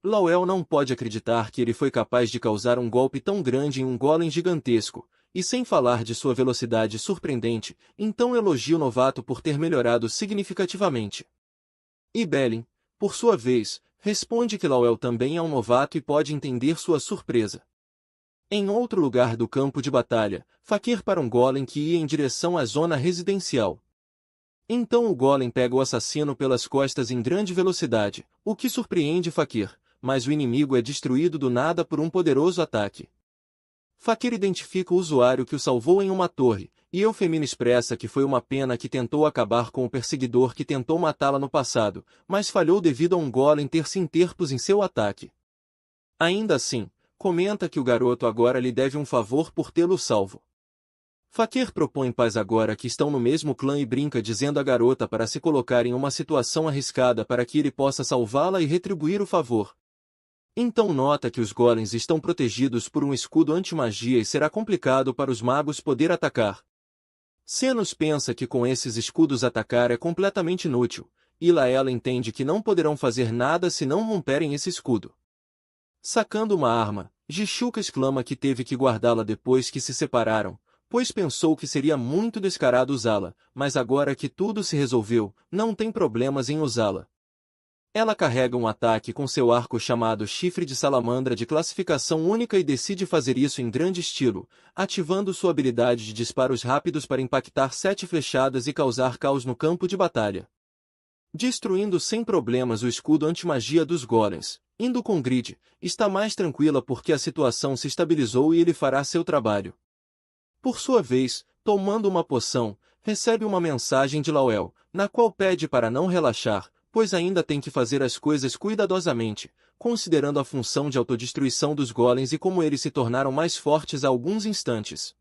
Lawel não pode acreditar que ele foi capaz de causar um golpe tão grande em um golem gigantesco, e sem falar de sua velocidade surpreendente, então elogia o novato por ter melhorado significativamente. Ibelin, por sua vez, responde que Lawel também é um novato e pode entender sua surpresa. Em outro lugar do campo de batalha, Fakir para um golem que ia em direção à zona residencial. Então o golem pega o assassino pelas costas em grande velocidade, o que surpreende Fakir, mas o inimigo é destruído do nada por um poderoso ataque. Fakir identifica o usuário que o salvou em uma torre, e Eufemina expressa que foi uma pena que tentou acabar com o perseguidor que tentou matá-la no passado, mas falhou devido a um golem ter se interpôs em seu ataque. Ainda assim, comenta que o garoto agora lhe deve um favor por tê-lo salvo. Fakir propõe paz agora que estão no mesmo clã e brinca dizendo à garota para se colocar em uma situação arriscada para que ele possa salvá-la e retribuir o favor. Então nota que os golems estão protegidos por um escudo anti-magia e será complicado para os magos poder atacar. Cenos pensa que com esses escudos atacar é completamente inútil, e Laela entende que não poderão fazer nada se não romperem esse escudo. Sacando uma arma, Jishuka exclama que teve que guardá-la depois que se separaram, pois pensou que seria muito descarado usá-la, mas agora que tudo se resolveu, não tem problemas em usá-la. Ela carrega um ataque com seu arco chamado Chifre de Salamandra de classificação única e decide fazer isso em grande estilo, ativando sua habilidade de disparos rápidos para impactar 7 flechadas e causar caos no campo de batalha. Destruindo sem problemas o escudo anti-magia dos golems, indo com Grid, está mais tranquila porque a situação se estabilizou e ele fará seu trabalho. Por sua vez, tomando uma poção, recebe uma mensagem de Lawel, na qual pede para não relaxar, pois ainda tem que fazer as coisas cuidadosamente, considerando a função de autodestruição dos golems e como eles se tornaram mais fortes a alguns instantes.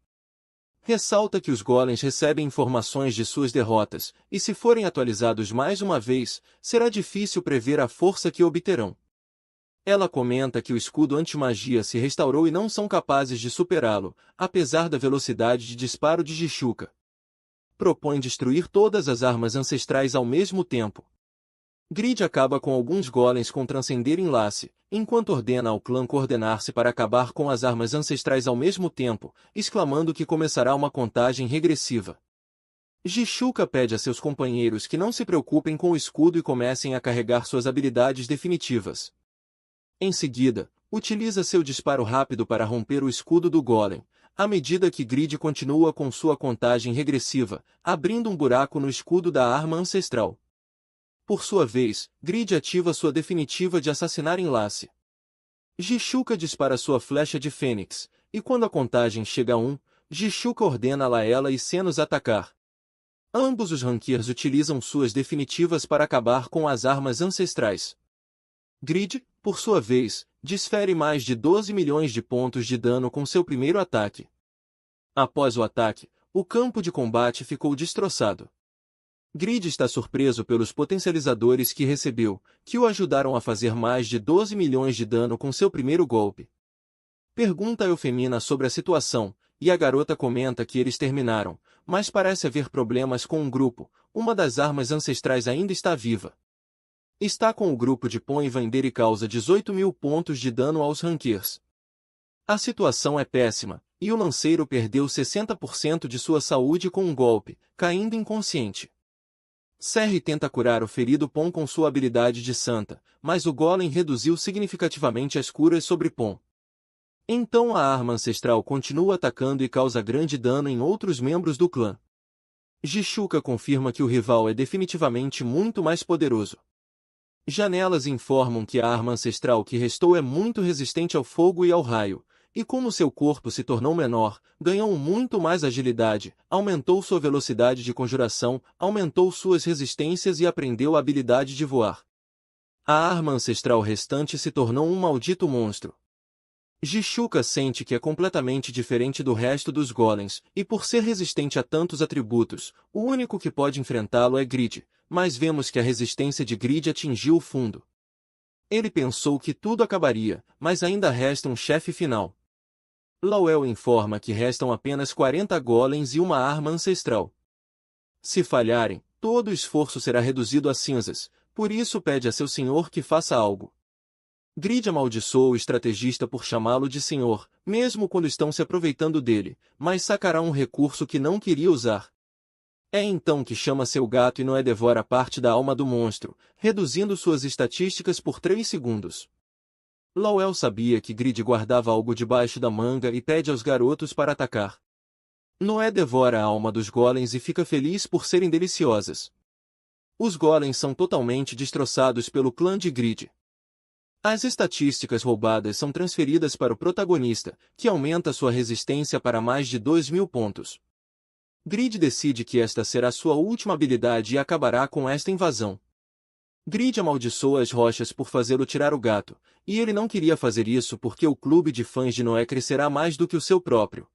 Ressalta que os golems recebem informações de suas derrotas, e se forem atualizados mais uma vez, será difícil prever a força que obterão. Ela comenta que o escudo anti-magia se restaurou e não são capazes de superá-lo, apesar da velocidade de disparo de Jishuka. Propõe destruir todas as armas ancestrais ao mesmo tempo. Grid acaba com alguns golems com transcender enlace, enquanto ordena ao clã coordenar-se para acabar com as armas ancestrais ao mesmo tempo, exclamando que começará uma contagem regressiva. Jishuka pede a seus companheiros que não se preocupem com o escudo e comecem a carregar suas habilidades definitivas. Em seguida, utiliza seu disparo rápido para romper o escudo do golem, à medida que Grid continua com sua contagem regressiva, abrindo um buraco no escudo da arma ancestral. Por sua vez, Grid ativa sua definitiva de assassinar enlace. Jishuka dispara sua flecha de fênix, e quando a contagem chega a 1, Jishuka ordena a Laela e Cenos atacar. Ambos os Rankiers utilizam suas definitivas para acabar com as armas ancestrais. Grid, por sua vez, desfere mais de 12 milhões de pontos de dano com seu primeiro ataque. Após o ataque, o campo de combate ficou destroçado. Grid está surpreso pelos potencializadores que recebeu, que o ajudaram a fazer mais de 12 milhões de dano com seu primeiro golpe. Pergunta a Eufemina sobre a situação, e a garota comenta que eles terminaram, mas parece haver problemas com um grupo, uma das armas ancestrais ainda está viva. Está com o grupo de Pon e Vander e causa 18 mil pontos de dano aos Rankiers. A situação é péssima, e o lanceiro perdeu 60% de sua saúde com um golpe, caindo inconsciente. Serri tenta curar o ferido Pon com sua habilidade de santa, mas o golem reduziu significativamente as curas sobre Pon. Então a arma ancestral continua atacando e causa grande dano em outros membros do clã. Jishuka confirma que o rival é definitivamente muito mais poderoso. Janelas informam que a arma ancestral que restou é muito resistente ao fogo e ao raio, e como seu corpo se tornou menor, ganhou muito mais agilidade, aumentou sua velocidade de conjuração, aumentou suas resistências e aprendeu a habilidade de voar. A arma ancestral restante se tornou um maldito monstro. Jishuka sente que é completamente diferente do resto dos golems, e por ser resistente a tantos atributos, o único que pode enfrentá-lo é Grid, mas vemos que a resistência de Grid atingiu o fundo. Ele pensou que tudo acabaria, mas ainda resta um chefe final. Lawel informa que restam apenas 40 golems e uma arma ancestral. Se falharem, todo o esforço será reduzido a cinzas, por isso pede a seu senhor que faça algo. Grid amaldiçoa o estrategista por chamá-lo de senhor, mesmo quando estão se aproveitando dele, mas sacará um recurso que não queria usar. É então que chama seu gato e Noé devora parte da alma do monstro, reduzindo suas estatísticas por 3 segundos. Lawel sabia que Grid guardava algo debaixo da manga e pede aos garotos para atacar. Noé devora a alma dos golems e fica feliz por serem deliciosas. Os golems são totalmente destroçados pelo clã de Grid. As estatísticas roubadas são transferidas para o protagonista, que aumenta sua resistência para mais de 2.000 pontos. Grid decide que esta será sua última habilidade e acabará com esta invasão. Grid amaldiçoa as rochas por fazê-lo tirar o gato, e ele não queria fazer isso porque o clube de fãs de Noé crescerá mais do que o seu próprio.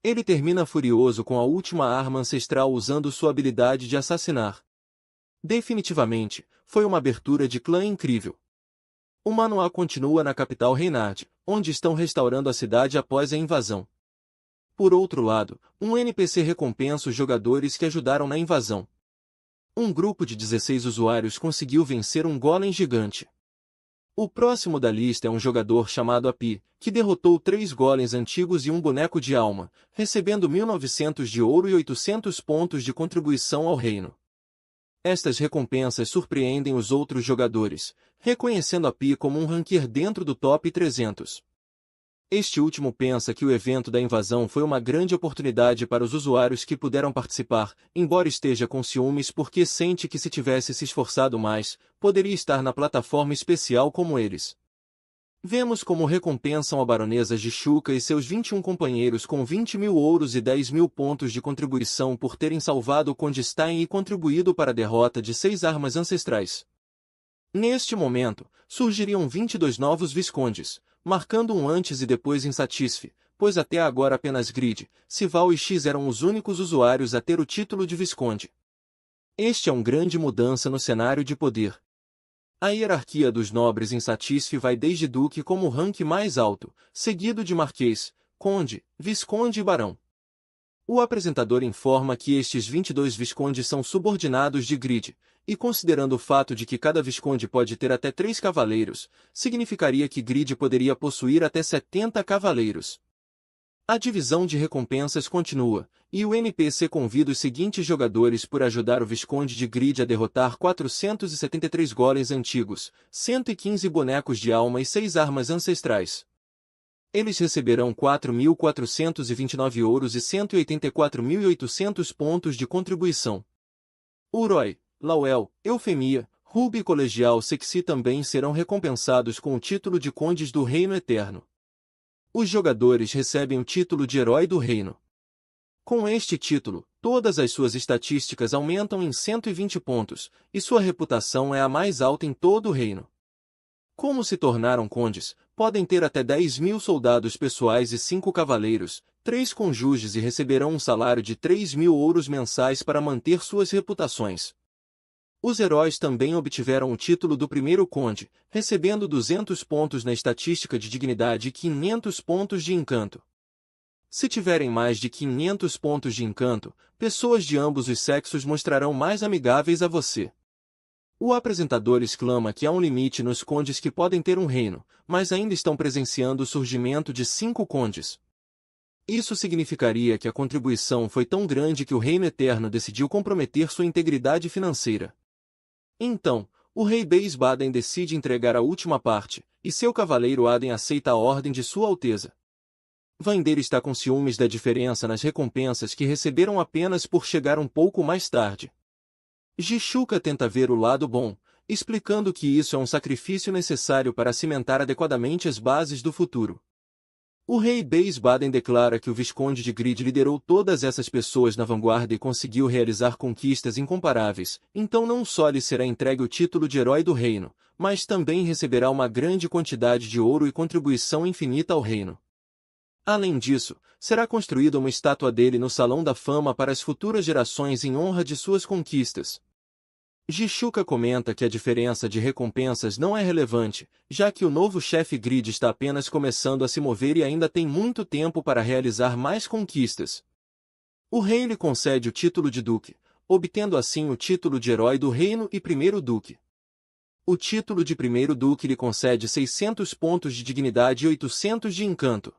Ele termina furioso com a última arma ancestral usando sua habilidade de assassinar. Definitivamente, foi uma abertura de clã incrível. O manual continua na capital Reynard, onde estão restaurando a cidade após a invasão. Por outro lado, um NPC recompensa os jogadores que ajudaram na invasão. Um grupo de 16 usuários conseguiu vencer um golem gigante. O próximo da lista é um jogador chamado Api, que derrotou 3 golems antigos e um boneco de alma, recebendo 1900 de ouro e 800 pontos de contribuição ao reino. Estas recompensas surpreendem os outros jogadores, reconhecendo Api como um ranquear dentro do top 300. Este último pensa que o evento da invasão foi uma grande oportunidade para os usuários que puderam participar, embora esteja com ciúmes porque sente que se tivesse se esforçado mais, poderia estar na plataforma especial como eles. Vemos como recompensam a baronesa Jishuka e seus 21 companheiros com 20.000 ouros e 10.000 pontos de contribuição por terem salvado o Conde Stein e contribuído para a derrota de 6 armas ancestrais. Neste momento, surgiriam 22 novos viscondes, marcando um antes e depois em Satisfy, pois até agora apenas Grid, Sival e X eram os únicos usuários a ter o título de visconde. Este é uma grande mudança no cenário de poder. A hierarquia dos nobres em Satisfy vai desde Duque como o rank mais alto, seguido de Marquês, Conde, Visconde e Barão. O apresentador informa que estes 22 viscondes são subordinados de Grid, e considerando o fato de que cada visconde pode ter até 3 cavaleiros, significaria que Grid poderia possuir até 70 cavaleiros. A divisão de recompensas continua, e o NPC convida os seguintes jogadores por ajudar o Visconde de Grid a derrotar 473 golems antigos, 115 bonecos de alma e 6 armas ancestrais. Eles receberão 4.429 ouros e 184.800 pontos de contribuição. Uroi, Lauel, Eufemia, Ruby e Colegial Sexy também serão recompensados com o título de Condes do Reino Eterno. Os jogadores recebem o título de Herói do Reino. Com este título, todas as suas estatísticas aumentam em 120 pontos, e sua reputação é a mais alta em todo o reino. Como se tornaram condes, podem ter até 10.000 soldados pessoais e 5 cavaleiros, 3 cônjuges e receberão um salário de 3.000 ouros mensais para manter suas reputações. Os heróis também obtiveram o título do primeiro conde, recebendo 200 pontos na estatística de dignidade e 500 pontos de encanto. Se tiverem mais de 500 pontos de encanto, pessoas de ambos os sexos mostrarão mais amigáveis a você. O apresentador exclama que há um limite nos condes que podem ter um reino, mas ainda estão presenciando o surgimento de 5 condes. Isso significaria que a contribuição foi tão grande que o Reino Eterno decidiu comprometer sua integridade financeira. Então, o rei Beis-Baden decide entregar a última parte, e seu cavaleiro Aden aceita a ordem de Sua Alteza. Vander está com ciúmes da diferença nas recompensas que receberam apenas por chegar um pouco mais tarde. Jishuka tenta ver o lado bom, explicando que isso é um sacrifício necessário para cimentar adequadamente as bases do futuro. O rei Beis-Baden declara que o Visconde de Grid liderou todas essas pessoas na vanguarda e conseguiu realizar conquistas incomparáveis, então não só lhe será entregue o título de Herói do Reino, mas também receberá uma grande quantidade de ouro e contribuição infinita ao reino. Além disso, será construída uma estátua dele no Salão da Fama para as futuras gerações em honra de suas conquistas. Jishuka comenta que a diferença de recompensas não é relevante, já que o novo chefe Grid está apenas começando a se mover e ainda tem muito tempo para realizar mais conquistas. O rei lhe concede o título de Duque, obtendo assim o título de Herói do Reino e Primeiro Duque. O título de Primeiro Duque lhe concede 600 pontos de dignidade e 800 de encanto.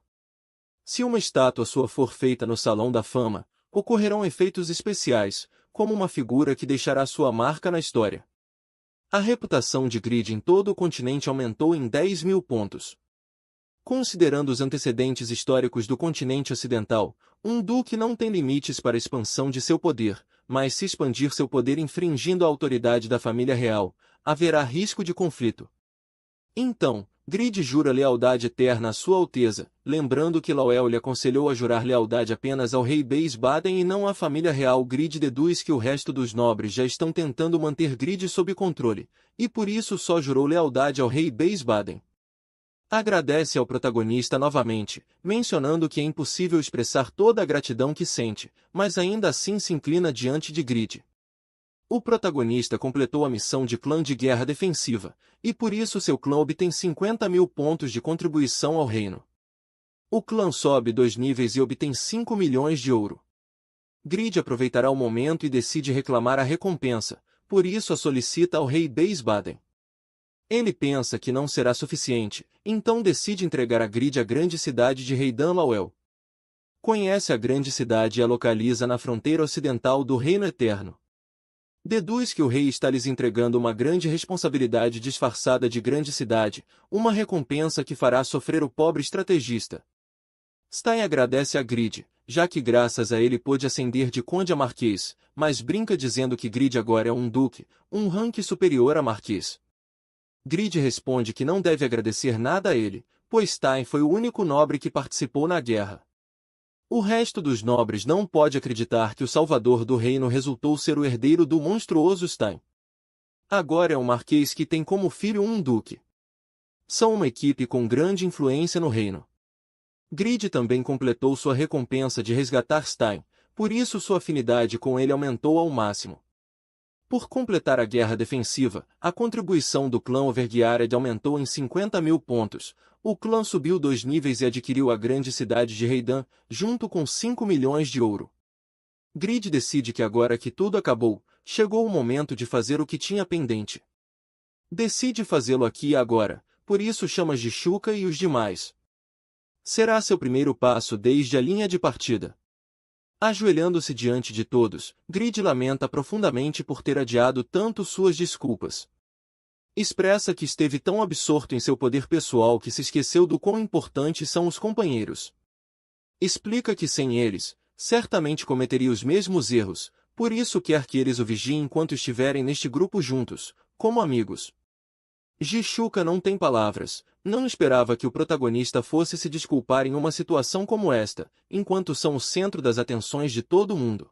Se uma estátua sua for feita no Salão da Fama, ocorrerão efeitos especiais, como uma figura que deixará sua marca na história. A reputação de Grid em todo o continente aumentou em 10.000 pontos. Considerando os antecedentes históricos do continente ocidental, um duque não tem limites para a expansão de seu poder, mas se expandir seu poder infringindo a autoridade da família real, haverá risco de conflito. Então, Grid jura lealdade eterna à Sua Alteza, lembrando que Lawel lhe aconselhou a jurar lealdade apenas ao rei Baden e não à família real. Grid deduz que o resto dos nobres já estão tentando manter Grid sob controle, e por isso só jurou lealdade ao rei Baden. Agradece ao protagonista novamente, mencionando que é impossível expressar toda a gratidão que sente, mas ainda assim se inclina diante de Grid. O protagonista completou a missão de clã de guerra defensiva, e por isso seu clã obtém 50.000 pontos de contribuição ao reino. O clã sobe 2 níveis e obtém 5 milhões de ouro. Grid aproveitará o momento e decide reclamar a recompensa, por isso a solicita ao rei Baden. Ele pensa que não será suficiente, então decide entregar a Grid a grande cidade de Reidan Lawel. Conhece a grande cidade e a localiza na fronteira ocidental do Reino Eterno. Deduz que o rei está lhes entregando uma grande responsabilidade disfarçada de grande cidade, uma recompensa que fará sofrer o pobre estrategista. Stein agradece a Grid, já que graças a ele pôde ascender de conde a marquês, mas brinca dizendo que Grid agora é um duque, um rank superior a marquês. Grid responde que não deve agradecer nada a ele, pois Stein foi o único nobre que participou na guerra. O resto dos nobres não pode acreditar que o salvador do reino resultou ser o herdeiro do monstruoso Stein. Agora é um marquês que tem como filho um duque. São uma equipe com grande influência no reino. Grid também completou sua recompensa de resgatar Stein, por isso sua afinidade com ele aumentou ao máximo. Por completar a guerra defensiva, a contribuição do clã Overgeared aumentou em 50.000 pontos. O clã subiu 2 níveis e adquiriu a grande cidade de Reidan, junto com 5 milhões de ouro. Grid decide que agora que tudo acabou, chegou o momento de fazer o que tinha pendente. Decide fazê-lo aqui e agora, por isso chama Jishuka e os demais. Será seu primeiro passo desde a linha de partida. Ajoelhando-se diante de todos, Grid lamenta profundamente por ter adiado tanto suas desculpas. Expressa que esteve tão absorto em seu poder pessoal que se esqueceu do quão importantes são os companheiros. Explica que sem eles, certamente cometeria os mesmos erros, por isso quer que eles o vigiem enquanto estiverem neste grupo juntos, como amigos. Jishuka não tem palavras, não esperava que o protagonista fosse se desculpar em uma situação como esta, enquanto são o centro das atenções de todo mundo.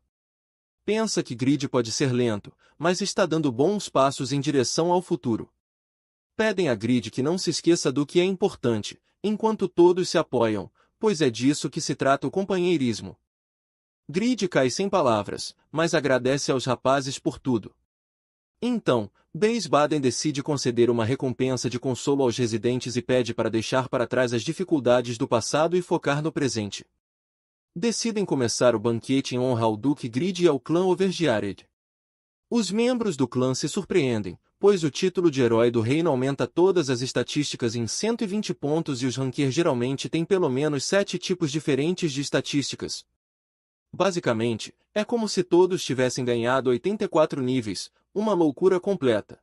Pensa que Grid pode ser lento, mas está dando bons passos em direção ao futuro. Pedem a Grid que não se esqueça do que é importante, enquanto todos se apoiam, pois é disso que se trata o companheirismo. Grid cai sem palavras, mas agradece aos rapazes por tudo. Então, Baden decide conceder uma recompensa de consolo aos residentes e pede para deixar para trás as dificuldades do passado e focar no presente. Decidem começar o banquete em honra ao Duque Grid e ao clã Overgeared. Os membros do clã se surpreendem, pois o título de herói do reino aumenta todas as estatísticas em 120 pontos e os rankers geralmente têm pelo menos 7 tipos diferentes de estatísticas. Basicamente, é como se todos tivessem ganhado 84 níveis, uma loucura completa.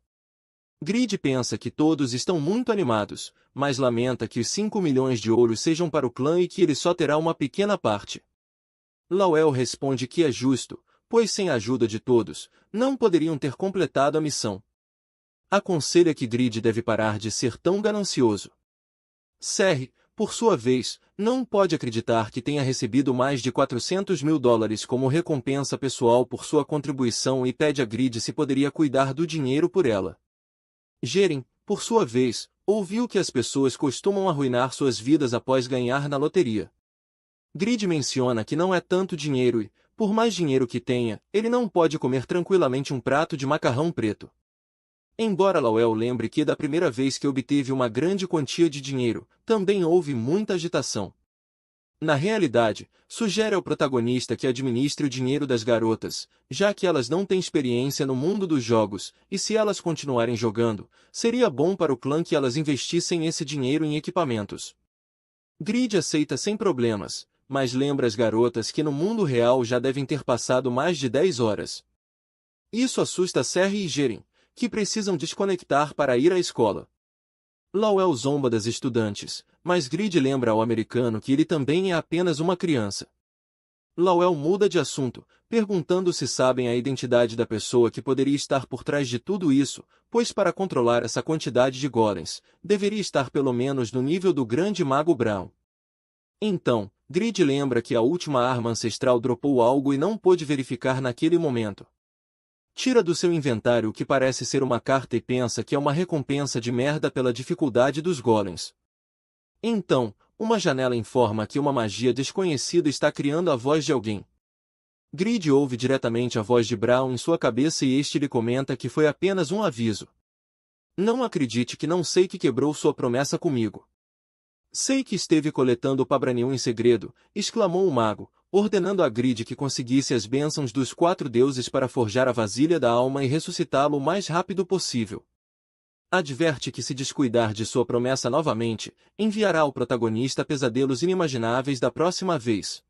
Grid pensa que todos estão muito animados, mas lamenta que os 5 milhões de ouros sejam para o clã e que ele só terá uma pequena parte. Lawel responde que é justo, pois sem a ajuda de todos, não poderiam ter completado a missão. Aconselha que Grid deve parar de ser tão ganancioso. Serry, por sua vez, não pode acreditar que tenha recebido mais de 400 mil dólares como recompensa pessoal por sua contribuição e pede a Grid se poderia cuidar do dinheiro por ela. Jeren, por sua vez, ouviu que as pessoas costumam arruinar suas vidas após ganhar na loteria. Grid menciona que não é tanto dinheiro e, por mais dinheiro que tenha, ele não pode comer tranquilamente um prato de macarrão preto. Embora Lawel lembre que da primeira vez que obteve uma grande quantia de dinheiro, também houve muita agitação. Na realidade, sugere ao protagonista que administre o dinheiro das garotas, já que elas não têm experiência no mundo dos jogos, e se elas continuarem jogando, seria bom para o clã que elas investissem esse dinheiro em equipamentos. Grid aceita sem problemas, mas lembra as garotas que no mundo real já devem ter passado mais de 10 horas. Isso assusta Serry e Jeren, que precisam desconectar para ir à escola. Lawel zomba das estudantes, mas Grid lembra ao americano que ele também é apenas uma criança. Lawel muda de assunto, perguntando se sabem a identidade da pessoa que poderia estar por trás de tudo isso, pois para controlar essa quantidade de golems, deveria estar pelo menos no nível do grande mago Brown. Então, Grid lembra que a última arma ancestral dropou algo e não pôde verificar naquele momento. Tira do seu inventário o que parece ser uma carta e pensa que é uma recompensa de merda pela dificuldade dos golems. Então, uma janela informa que uma magia desconhecida está criando a voz de alguém. Grid ouve diretamente a voz de Brown em sua cabeça e este lhe comenta que foi apenas um aviso. Não acredite que não sei que quebrou sua promessa comigo. Sei que esteve coletando o Pabranium em segredo, exclamou o mago, ordenando a Grid que conseguisse as bênçãos dos 4 deuses para forjar a vasilha da alma e ressuscitá-lo o mais rápido possível. Adverte que se descuidar de sua promessa novamente, enviará ao protagonista pesadelos inimagináveis da próxima vez.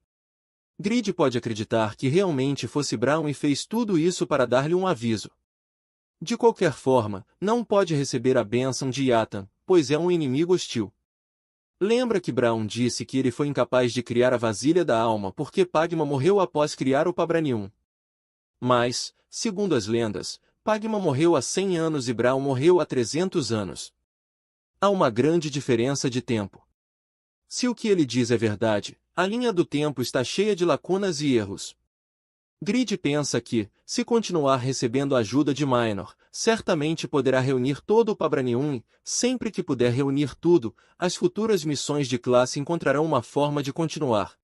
Grid pode acreditar que realmente fosse Brown e fez tudo isso para dar-lhe um aviso. De qualquer forma, não pode receber a bênção de Yatan, pois é um inimigo hostil. Lembra que Brown disse que ele foi incapaz de criar a vasilha da alma porque Pagma morreu após criar o Pabranium. Mas, segundo as lendas, Pagma morreu há 100 anos e Brown morreu há 300 anos. Há uma grande diferença de tempo. Se o que ele diz é verdade, a linha do tempo está cheia de lacunas e erros. Grid pensa que, se continuar recebendo a ajuda de Minor, certamente poderá reunir todo o Pabranium e, sempre que puder reunir tudo, as futuras missões de classe encontrarão uma forma de continuar.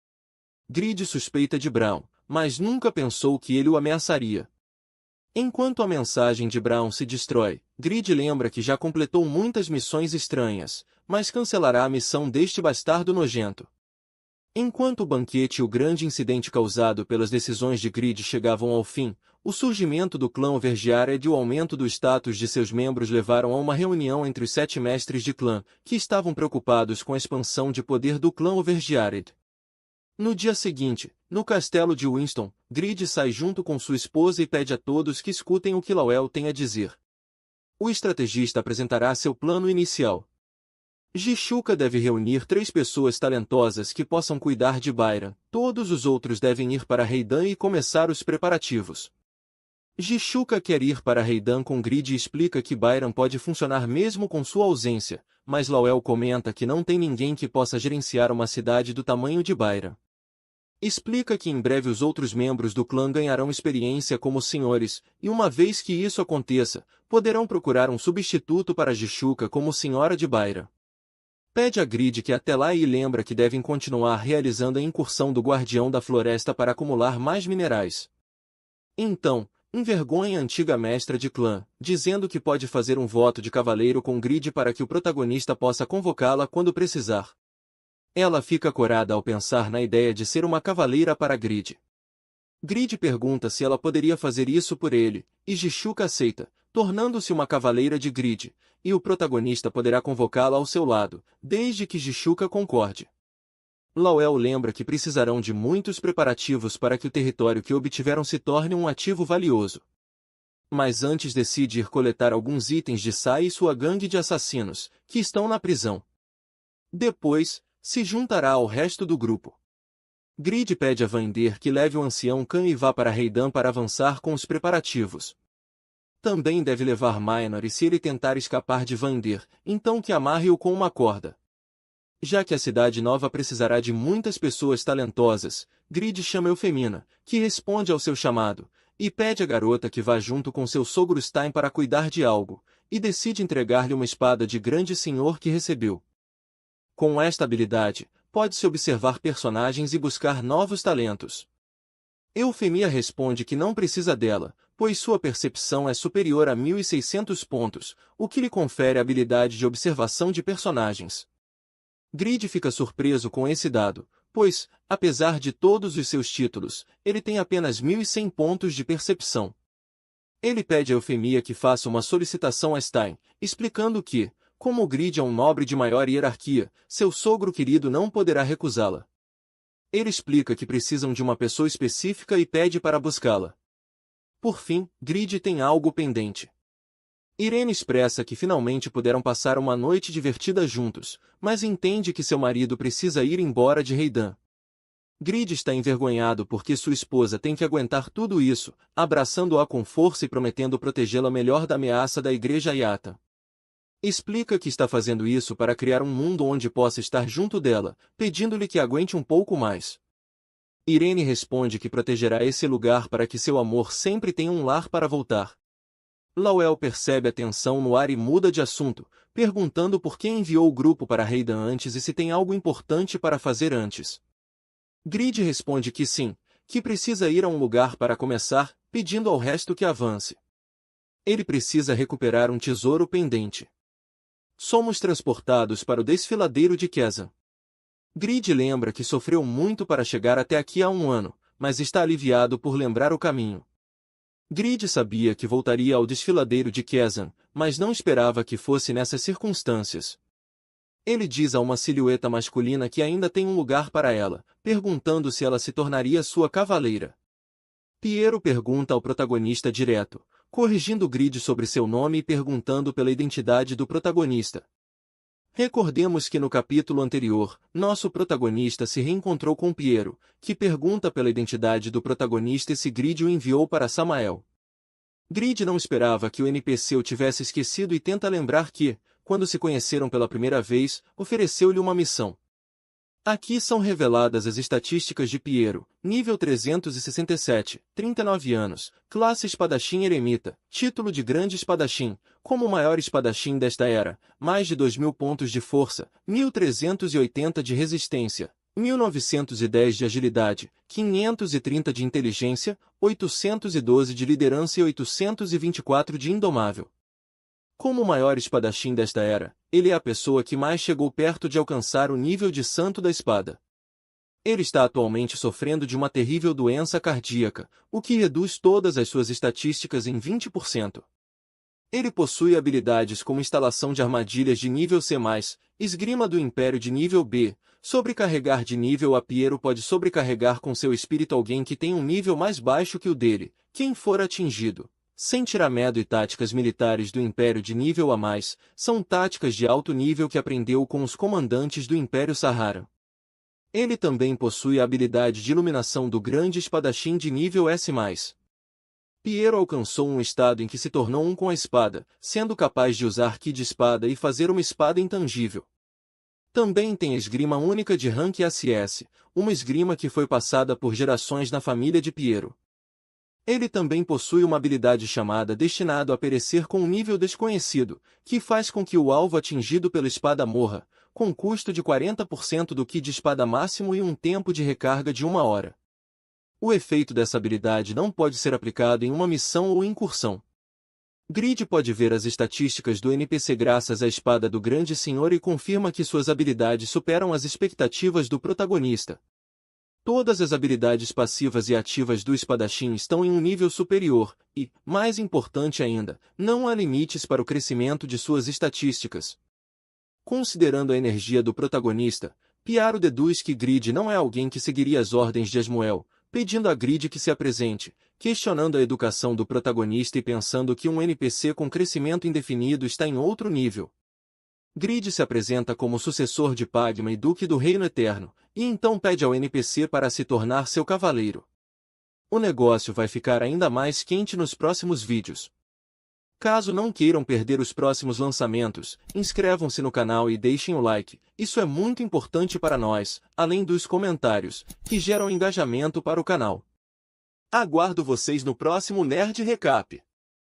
Grid suspeita de Brown, mas nunca pensou que ele o ameaçaria. Enquanto a mensagem de Brown se destrói, Grid lembra que já completou muitas missões estranhas, mas cancelará a missão deste bastardo nojento. Enquanto o banquete e o grande incidente causado pelas decisões de Grid chegavam ao fim, o surgimento do clã Overgiared e o aumento do status de seus membros levaram a uma reunião entre os 7 mestres de clã, que estavam preocupados com a expansão de poder do clã Overgiared. No dia seguinte, no castelo de Winston, Grid sai junto com sua esposa e pede a todos que escutem o que Lawel tem a dizer. O estrategista apresentará seu plano inicial. Jishuka deve reunir 3 pessoas talentosas que possam cuidar de Byron. Todos os outros devem ir para Reidan e começar os preparativos. Jishuka quer ir para Reidan com Grid e explica que Byron pode funcionar mesmo com sua ausência, mas Lawel comenta que não tem ninguém que possa gerenciar uma cidade do tamanho de Byron. Explica que em breve os outros membros do clã ganharão experiência como senhores, e uma vez que isso aconteça, poderão procurar um substituto para Jishuka como senhora de Byron. Pede a Grid que até lá e lembra que devem continuar realizando a incursão do Guardião da Floresta para acumular mais minerais. Então, envergonha a antiga mestra de clã, dizendo que pode fazer um voto de cavaleiro com Grid para que o protagonista possa convocá-la quando precisar. Ela fica corada ao pensar na ideia de ser uma cavaleira para Grid. Grid pergunta se ela poderia fazer isso por ele, e Jishuka aceita, tornando-se uma cavaleira de Grid, e o protagonista poderá convocá-la ao seu lado, desde que Jishuka concorde. Lawel lembra que precisarão de muitos preparativos para que o território que obtiveram se torne um ativo valioso. Mas antes decide ir coletar alguns itens de Sai e sua gangue de assassinos, que estão na prisão. Depois, se juntará ao resto do grupo. Grid pede a Vander que leve o ancião Khan e vá para Reidan para avançar com os preparativos. Também deve levar Minor e se ele tentar escapar de Vander, então que amarre-o com uma corda. Já que a cidade nova precisará de muitas pessoas talentosas, Grid chama Eufemina, que responde ao seu chamado, e pede à garota que vá junto com seu sogro Stein para cuidar de algo, e decide entregar-lhe uma espada de grande senhor que recebeu. Com esta habilidade, pode-se observar personagens e buscar novos talentos. Eufemia responde que não precisa dela, pois sua percepção é superior a 1.600 pontos, o que lhe confere a habilidade de observação de personagens. Grid fica surpreso com esse dado, pois, apesar de todos os seus títulos, ele tem apenas 1.100 pontos de percepção. Ele pede a Eufemia que faça uma solicitação a Stein, explicando que, como o Grid é um nobre de maior hierarquia, seu sogro querido não poderá recusá-la. Ele explica que precisam de uma pessoa específica e pede para buscá-la. Por fim, Grid tem algo pendente. Irene expressa que finalmente puderam passar uma noite divertida juntos, mas entende que seu marido precisa ir embora de Reidan. Grid está envergonhado porque sua esposa tem que aguentar tudo isso, abraçando-a com força e prometendo protegê-la melhor da ameaça da igreja Yata. Explica que está fazendo isso para criar um mundo onde possa estar junto dela, pedindo-lhe que aguente um pouco mais. Irene responde que protegerá esse lugar para que seu amor sempre tenha um lar para voltar. Lowell percebe a tensão no ar e muda de assunto, perguntando por que enviou o grupo para Reidan antes e se tem algo importante para fazer antes. Grid responde que sim, que precisa ir a um lugar para começar, pedindo ao resto que avance. Ele precisa recuperar um tesouro pendente. Somos transportados para o desfiladeiro de Kezan. Grid lembra que sofreu muito para chegar até aqui há um ano, mas está aliviado por lembrar o caminho. Grid sabia que voltaria ao desfiladeiro de Kezan, mas não esperava que fosse nessas circunstâncias. Ele diz a uma silhueta masculina que ainda tem um lugar para ela, perguntando se ela se tornaria sua cavaleira. Piero pergunta ao protagonista direto, corrigindo Grid sobre seu nome e perguntando pela identidade do protagonista. Recordemos que no capítulo anterior, nosso protagonista se reencontrou com Piero, que pergunta pela identidade do protagonista e se Grid o enviou para Samael. Grid não esperava que o NPC o tivesse esquecido e tenta lembrar que, quando se conheceram pela primeira vez, ofereceu-lhe uma missão. Aqui são reveladas as estatísticas de Piero: nível 367, 39 anos, classe espadachim eremita, título de grande espadachim, como o maior espadachim desta era, mais de 2.000 pontos de força, 1.380 de resistência, 1.910 de agilidade, 530 de inteligência, 812 de liderança e 824 de indomável. Como o maior espadachim desta era, ele é a pessoa que mais chegou perto de alcançar o nível de santo da espada. Ele está atualmente sofrendo de uma terrível doença cardíaca, o que reduz todas as suas estatísticas em 20%. Ele possui habilidades como instalação de armadilhas de nível C+, esgrima do Império de nível B, sobrecarregar de nível A. Piero pode sobrecarregar com seu espírito alguém que tem um nível mais baixo que o dele, quem for atingido. Sentirá medo e táticas militares do Império de nível A+, são táticas de alto nível que aprendeu com os comandantes do Império Sahara. Ele também possui a habilidade de iluminação do grande espadachim de nível S+. Piero alcançou um estado em que se tornou um com a espada, sendo capaz de usar ki de espada e fazer uma espada intangível. Também tem a esgrima única de rank SS, uma esgrima que foi passada por gerações na família de Piero. Ele também possui uma habilidade chamada Destinado a Perecer com um nível desconhecido, que faz com que o alvo atingido pela espada morra, com custo de 40% do ki de espada máximo e um tempo de recarga de 1 hora. O efeito dessa habilidade não pode ser aplicado em uma missão ou incursão. Grid pode ver as estatísticas do NPC graças à espada do Grande Senhor e confirma que suas habilidades superam as expectativas do protagonista. Todas as habilidades passivas e ativas do espadachim estão em um nível superior, e, mais importante ainda, não há limites para o crescimento de suas estatísticas. Considerando a energia do protagonista, Piero deduz que Grid não é alguém que seguiria as ordens de Asmoel, pedindo a Grid que se apresente, questionando a educação do protagonista e pensando que um NPC com crescimento indefinido está em outro nível. Grid se apresenta como sucessor de Padma e Duque do Reino Eterno, e então pede ao NPC para se tornar seu cavaleiro. O negócio vai ficar ainda mais quente nos próximos vídeos. Caso não queiram perder os próximos lançamentos, inscrevam-se no canal e deixem o like, isso é muito importante para nós, além dos comentários, que geram engajamento para o canal. Aguardo vocês no próximo Nerd Recap.